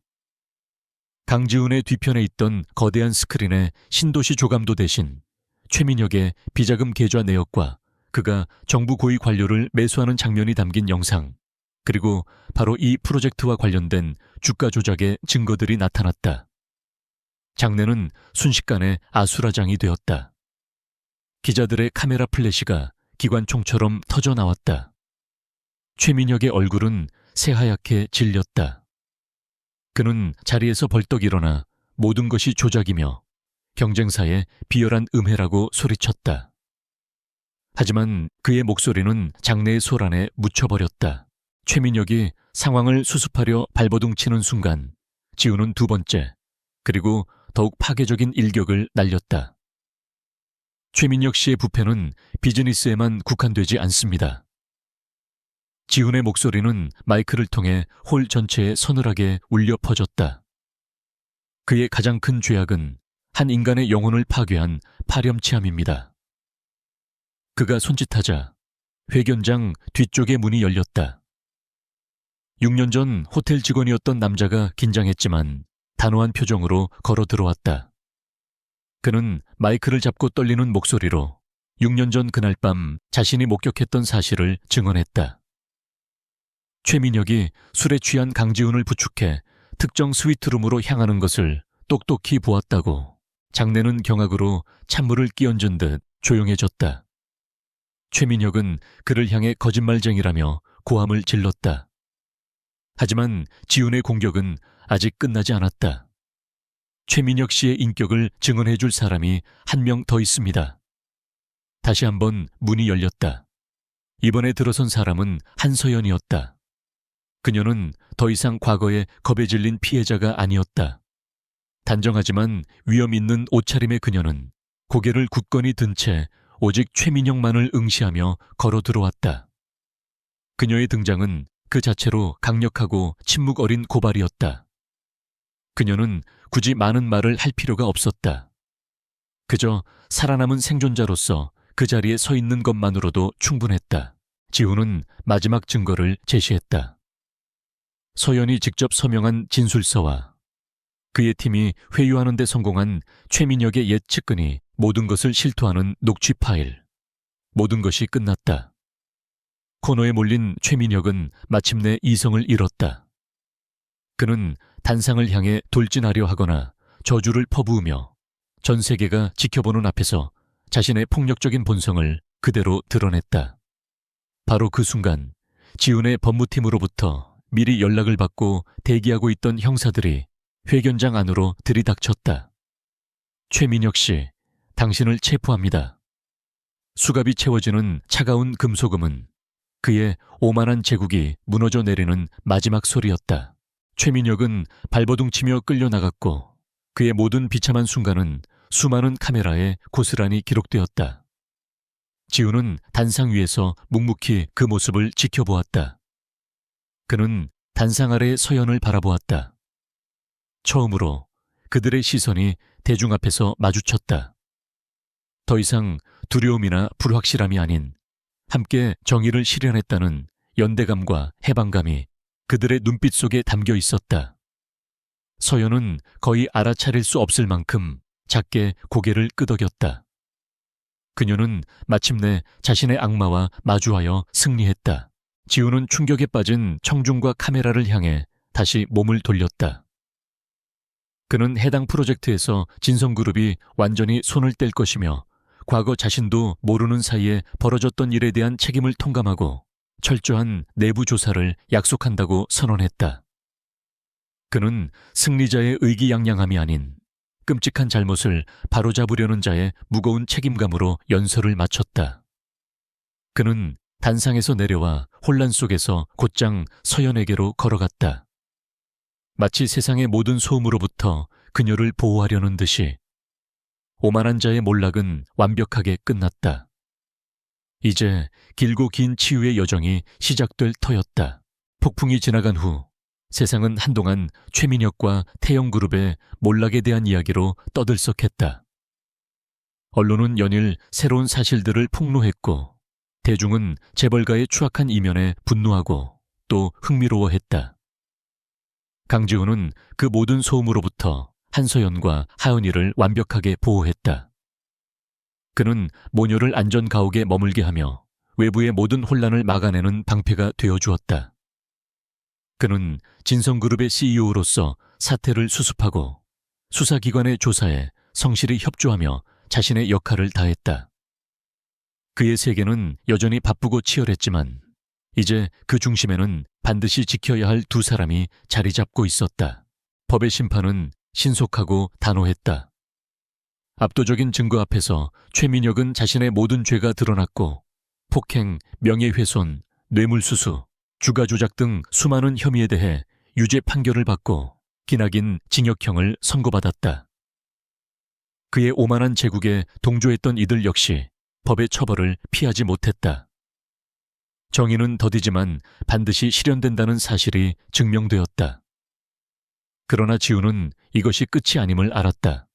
강지훈의 뒤편에 있던 거대한 스크린에 신도시 조감도 대신 최민혁의 비자금 계좌 내역과 그가 정부 고위 관료를 매수하는 장면이 담긴 영상, 그리고 바로 이 프로젝트와 관련된 주가 조작의 증거들이 나타났다. 장내는 순식간에 아수라장이 되었다. 기자들의 카메라 플래시가 기관총처럼 터져 나왔다. 최민혁의 얼굴은 새하얗게 질렸다. 그는 자리에서 벌떡 일어나 모든 것이 조작이며 경쟁사의 비열한 음해라고 소리쳤다. 하지만 그의 목소리는 장내의 소란에 묻혀버렸다. 최민혁이 상황을 수습하려 발버둥 치는 순간 지우는 두 번째, 그리고 더욱 파괴적인 일격을 날렸다. 최민혁 씨의 부패는 비즈니스에만 국한되지 않습니다. 지훈의 목소리는 마이크를 통해 홀 전체에 서늘하게 울려 퍼졌다. 그의 가장 큰 죄악은 한 인간의 영혼을 파괴한 파렴치함입니다. 그가 손짓하자 회견장 뒤쪽의 문이 열렸다. 6년 전 호텔 직원이었던 남자가 긴장했지만 단호한 표정으로 걸어 들어왔다. 그는 마이크를 잡고 떨리는 목소리로 6년 전 그날 밤 자신이 목격했던 사실을 증언했다. 최민혁이 술에 취한 강지훈을 부축해 특정 스위트룸으로 향하는 것을 똑똑히 보았다고. 장내는 경악으로 찬물을 끼얹은 듯 조용해졌다. 최민혁은 그를 향해 거짓말쟁이라며 고함을 질렀다. 하지만 지훈의 공격은 아직 끝나지 않았다. 최민혁 씨의 인격을 증언해 줄 사람이 한 명 더 있습니다. 다시 한번 문이 열렸다. 이번에 들어선 사람은 한서연이었다. 그녀는 더 이상 과거에 겁에 질린 피해자가 아니었다. 단정하지만 위험 있는 옷차림의 그녀는 고개를 굳건히 든 채 오직 최민혁만을 응시하며 걸어 들어왔다. 그녀의 등장은 그 자체로 강력하고 침묵 어린 고발이었다. 그녀는 굳이 많은 말을 할 필요가 없었다. 그저 살아남은 생존자로서 그 자리에 서 있는 것만으로도 충분했다. 지훈은 마지막 증거를 제시했다. 서연이 직접 서명한 진술서와 그의 팀이 회유하는 데 성공한 최민혁의 옛 측근이 모든 것을 실토하는 녹취 파일. 모든 것이 끝났다. 코너에 몰린 최민혁은 마침내 이성을 잃었다. 그는 단상을 향해 돌진하려 하거나 저주를 퍼부으며 전 세계가 지켜보는 앞에서 자신의 폭력적인 본성을 그대로 드러냈다. 바로 그 순간 지훈의 법무팀으로부터 미리 연락을 받고 대기하고 있던 형사들이 회견장 안으로 들이닥쳤다. 최민혁 씨, 당신을 체포합니다. 수갑이 채워지는 차가운 금소금은 그의 오만한 제국이 무너져 내리는 마지막 소리였다. 최민혁은 발버둥 치며 끌려나갔고 그의 모든 비참한 순간은 수많은 카메라에 고스란히 기록되었다. 지훈은 단상 위에서 묵묵히 그 모습을 지켜보았다. 그는 단상 아래의 서연을 바라보았다. 처음으로 그들의 시선이 대중 앞에서 마주쳤다. 더 이상 두려움이나 불확실함이 아닌 함께 정의를 실현했다는 연대감과 해방감이 그들의 눈빛 속에 담겨 있었다. 서연은 거의 알아차릴 수 없을 만큼 작게 고개를 끄덕였다. 그녀는 마침내 자신의 악마와 마주하여 승리했다. 지훈은 충격에 빠진 청중과 카메라를 향해 다시 몸을 돌렸다. 그는 해당 프로젝트에서 진성그룹이 완전히 손을 뗄 것이며 과거 자신도 모르는 사이에 벌어졌던 일에 대한 책임을 통감하고 철저한 내부 조사를 약속한다고 선언했다. 그는 승리자의 의기양양함이 아닌 끔찍한 잘못을 바로잡으려는 자의 무거운 책임감으로 연설을 마쳤다. 그는 단상에서 내려와 혼란 속에서 곧장 서연에게로 걸어갔다. 마치 세상의 모든 소음으로부터 그녀를 보호하려는 듯이 오만한 자의 몰락은 완벽하게 끝났다. 이제 길고 긴 치유의 여정이 시작될 터였다. 폭풍이 지나간 후 세상은 한동안 최민혁과 태영그룹의 몰락에 대한 이야기로 떠들썩했다. 언론은 연일 새로운 사실들을 폭로했고 대중은 재벌가의 추악한 이면에 분노하고 또 흥미로워했다. 강지훈은 그 모든 소음으로부터 한서연과 하은이를 완벽하게 보호했다. 그는 모녀를 안전가옥에 머물게 하며 외부의 모든 혼란을 막아내는 방패가 되어주었다. 그는 진성그룹의 CEO로서 사태를 수습하고 수사기관의 조사에 성실히 협조하며 자신의 역할을 다했다. 그의 세계는 여전히 바쁘고 치열했지만 이제 그 중심에는 반드시 지켜야 할 두 사람이 자리 잡고 있었다. 법의 심판은 신속하고 단호했다. 압도적인 증거 앞에서 최민혁은 자신의 모든 죄가 드러났고 폭행, 명예훼손, 뇌물수수, 주가조작 등 수많은 혐의에 대해 유죄 판결을 받고 기나긴 징역형을 선고받았다. 그의 오만한 제국에 동조했던 이들 역시 법의 처벌을 피하지 못했다. 정의는 더디지만 반드시 실현된다는 사실이 증명되었다. 그러나 지우는 이것이 끝이 아님을 알았다.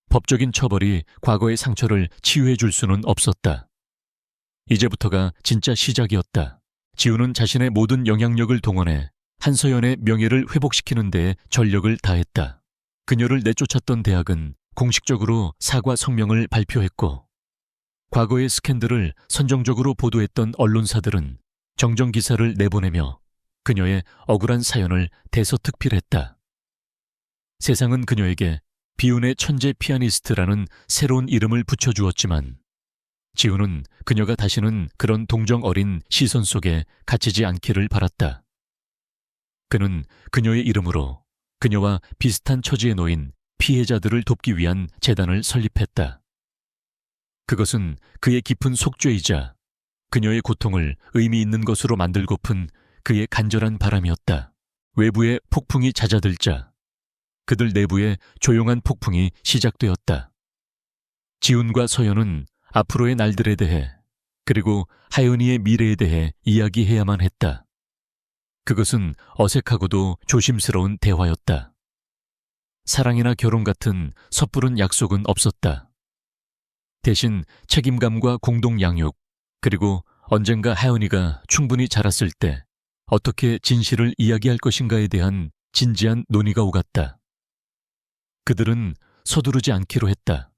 법적인 처벌이 과거의 상처를 치유해 줄 수는 없었다. 이제부터가 진짜 시작이었다. 지우는 자신의 모든 영향력을 동원해 한서연의 명예를 회복시키는 데에 전력을 다했다. 그녀를 내쫓았던 대학은 공식적으로 사과 성명을 발표했고 과거의 스캔들을 선정적으로 보도했던 언론사들은 정정기사를 내보내며 그녀의 억울한 사연을 대서특필했다. 세상은 그녀에게 비운의 천재 피아니스트라는 새로운 이름을 붙여주었지만 지우는 그녀가 다시는 그런 동정 어린 시선 속에 갇히지 않기를 바랐다. 그는 그녀의 이름으로 그녀와 비슷한 처지에 놓인 피해자들을 돕기 위한 재단을 설립했다. 그것은 그의 깊은 속죄이자 그녀의 고통을 의미 있는 것으로 만들고픈 그의 간절한 바람이었다. 외부의 폭풍이 잦아들자 그들 내부의 조용한 폭풍이 시작되었다. 지훈과 서연은 앞으로의 날들에 대해 그리고 하연이의 미래에 대해 이야기해야만 했다. 그것은 어색하고도 조심스러운 대화였다. 사랑이나 결혼 같은 섣부른 약속은 없었다. 대신 책임감과 공동 양육, 그리고 언젠가 하연이가 충분히 자랐을 때 어떻게 진실을 이야기할 것인가에 대한 진지한 논의가 오갔다. 그들은 서두르지 않기로 했다.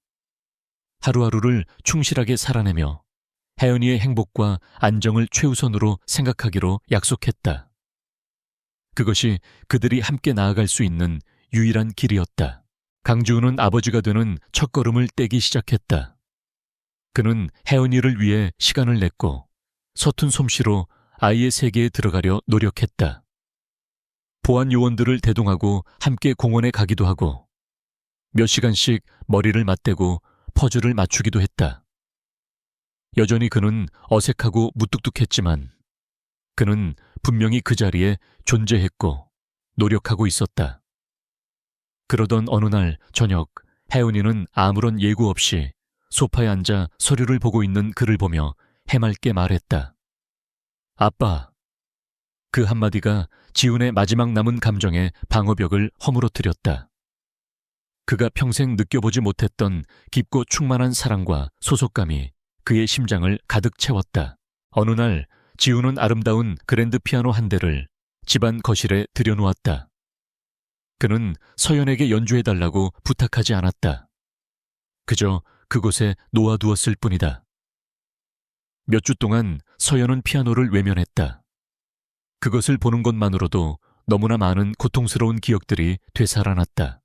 하루하루를 충실하게 살아내며 하연이의 행복과 안정을 최우선으로 생각하기로 약속했다. 그것이 그들이 함께 나아갈 수 있는 유일한 길이었다. 강지훈은 아버지가 되는 첫걸음을 떼기 시작했다. 그는 혜연이를 위해 시간을 냈고 서툰 솜씨로 아이의 세계에 들어가려 노력했다. 보안 요원들을 대동하고 함께 공원에 가기도 하고 몇 시간씩 머리를 맞대고 퍼즐을 맞추기도 했다. 여전히 그는 어색하고 무뚝뚝했지만 그는 분명히 그 자리에 존재했고 노력하고 있었다. 그러던 어느 날 저녁 혜연이는 아무런 예고 없이 소파에 앉아 서류를 보고 있는 그를 보며 해맑게 말했다. 아빠. 그 한마디가 지훈의 마지막 남은 감정의 방어벽을 허물어뜨렸다. 그가 평생 느껴보지 못했던 깊고 충만한 사랑과 소속감이 그의 심장을 가득 채웠다. 어느 날 지훈은 아름다운 그랜드 피아노 한 대를 집안 거실에 들여놓았다. 그는 서연에게 연주해달라고 부탁하지 않았다. 그저 그곳에 놓아두었을 뿐이다. 몇 주 동안 서연은 피아노를 외면했다. 그것을 보는 것만으로도 너무나 많은 고통스러운 기억들이 되살아났다.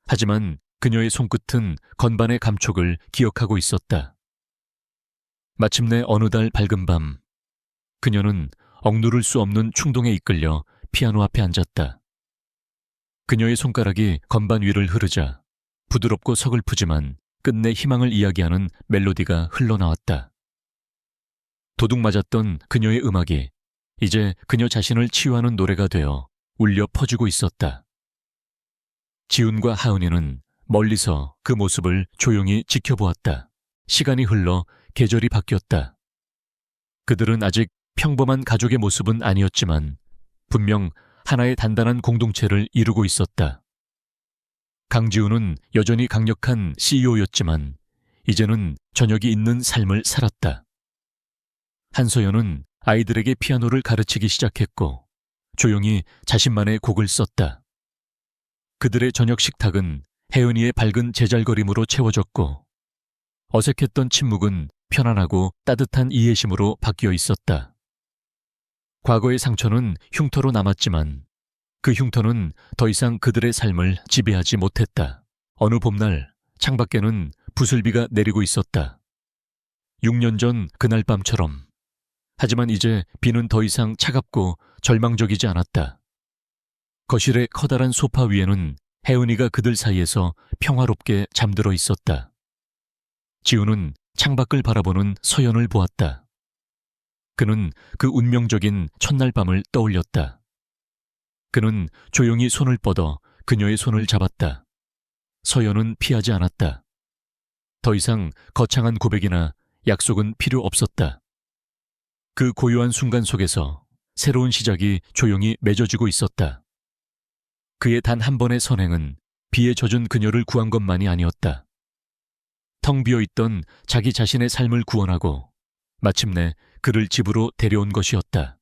하지만 그녀의 손끝은 건반의 감촉을 기억하고 있었다. 마침내 어느 달 밝은 밤, 그녀는 억누를 수 없는 충동에 이끌려 피아노 앞에 앉았다. 그녀의 손가락이 건반 위를 흐르자 부드럽고 서글프지만 끝내 희망을 이야기하는 멜로디가 흘러나왔다. 도둑 맞았던 그녀의 음악이 이제 그녀 자신을 치유하는 노래가 되어 울려 퍼지고 있었다. 지훈과 하은이는 멀리서 그 모습을 조용히 지켜보았다. 시간이 흘러 계절이 바뀌었다. 그들은 아직 평범한 가족의 모습은 아니었지만 분명 하나의 단단한 공동체를 이루고 있었다. 강지우는 여전히 강력한 CEO였지만 이제는 저녁이 있는 삶을 살았다. 한서연은 아이들에게 피아노를 가르치기 시작했고 조용히 자신만의 곡을 썼다. 그들의 저녁 식탁은 혜은이의 밝은 제잘거림으로 채워졌고 어색했던 침묵은 편안하고 따뜻한 이해심으로 바뀌어 있었다. 과거의 상처는 흉터로 남았지만 그 흉터는 더 이상 그들의 삶을 지배하지 못했다. 어느 봄날 창밖에는 부슬비가 내리고 있었다. 6년 전 그날 밤처럼. 하지만 이제 비는 더 이상 차갑고 절망적이지 않았다. 거실의 커다란 소파 위에는 혜은이가 그들 사이에서 평화롭게 잠들어 있었다. 지우는 창밖을 바라보는 서연을 보았다. 그는 그 운명적인 첫날 밤을 떠올렸다. 그는 조용히 손을 뻗어 그녀의 손을 잡았다. 서연은 피하지 않았다. 더 이상 거창한 고백이나 약속은 필요 없었다. 그 고요한 순간 속에서 새로운 시작이 조용히 맺어지고 있었다. 그의 단 한 번의 선행은 비에 젖은 그녀를 구한 것만이 아니었다. 텅 비어있던 자기 자신의 삶을 구원하고 마침내 그를 집으로 데려온 것이었다.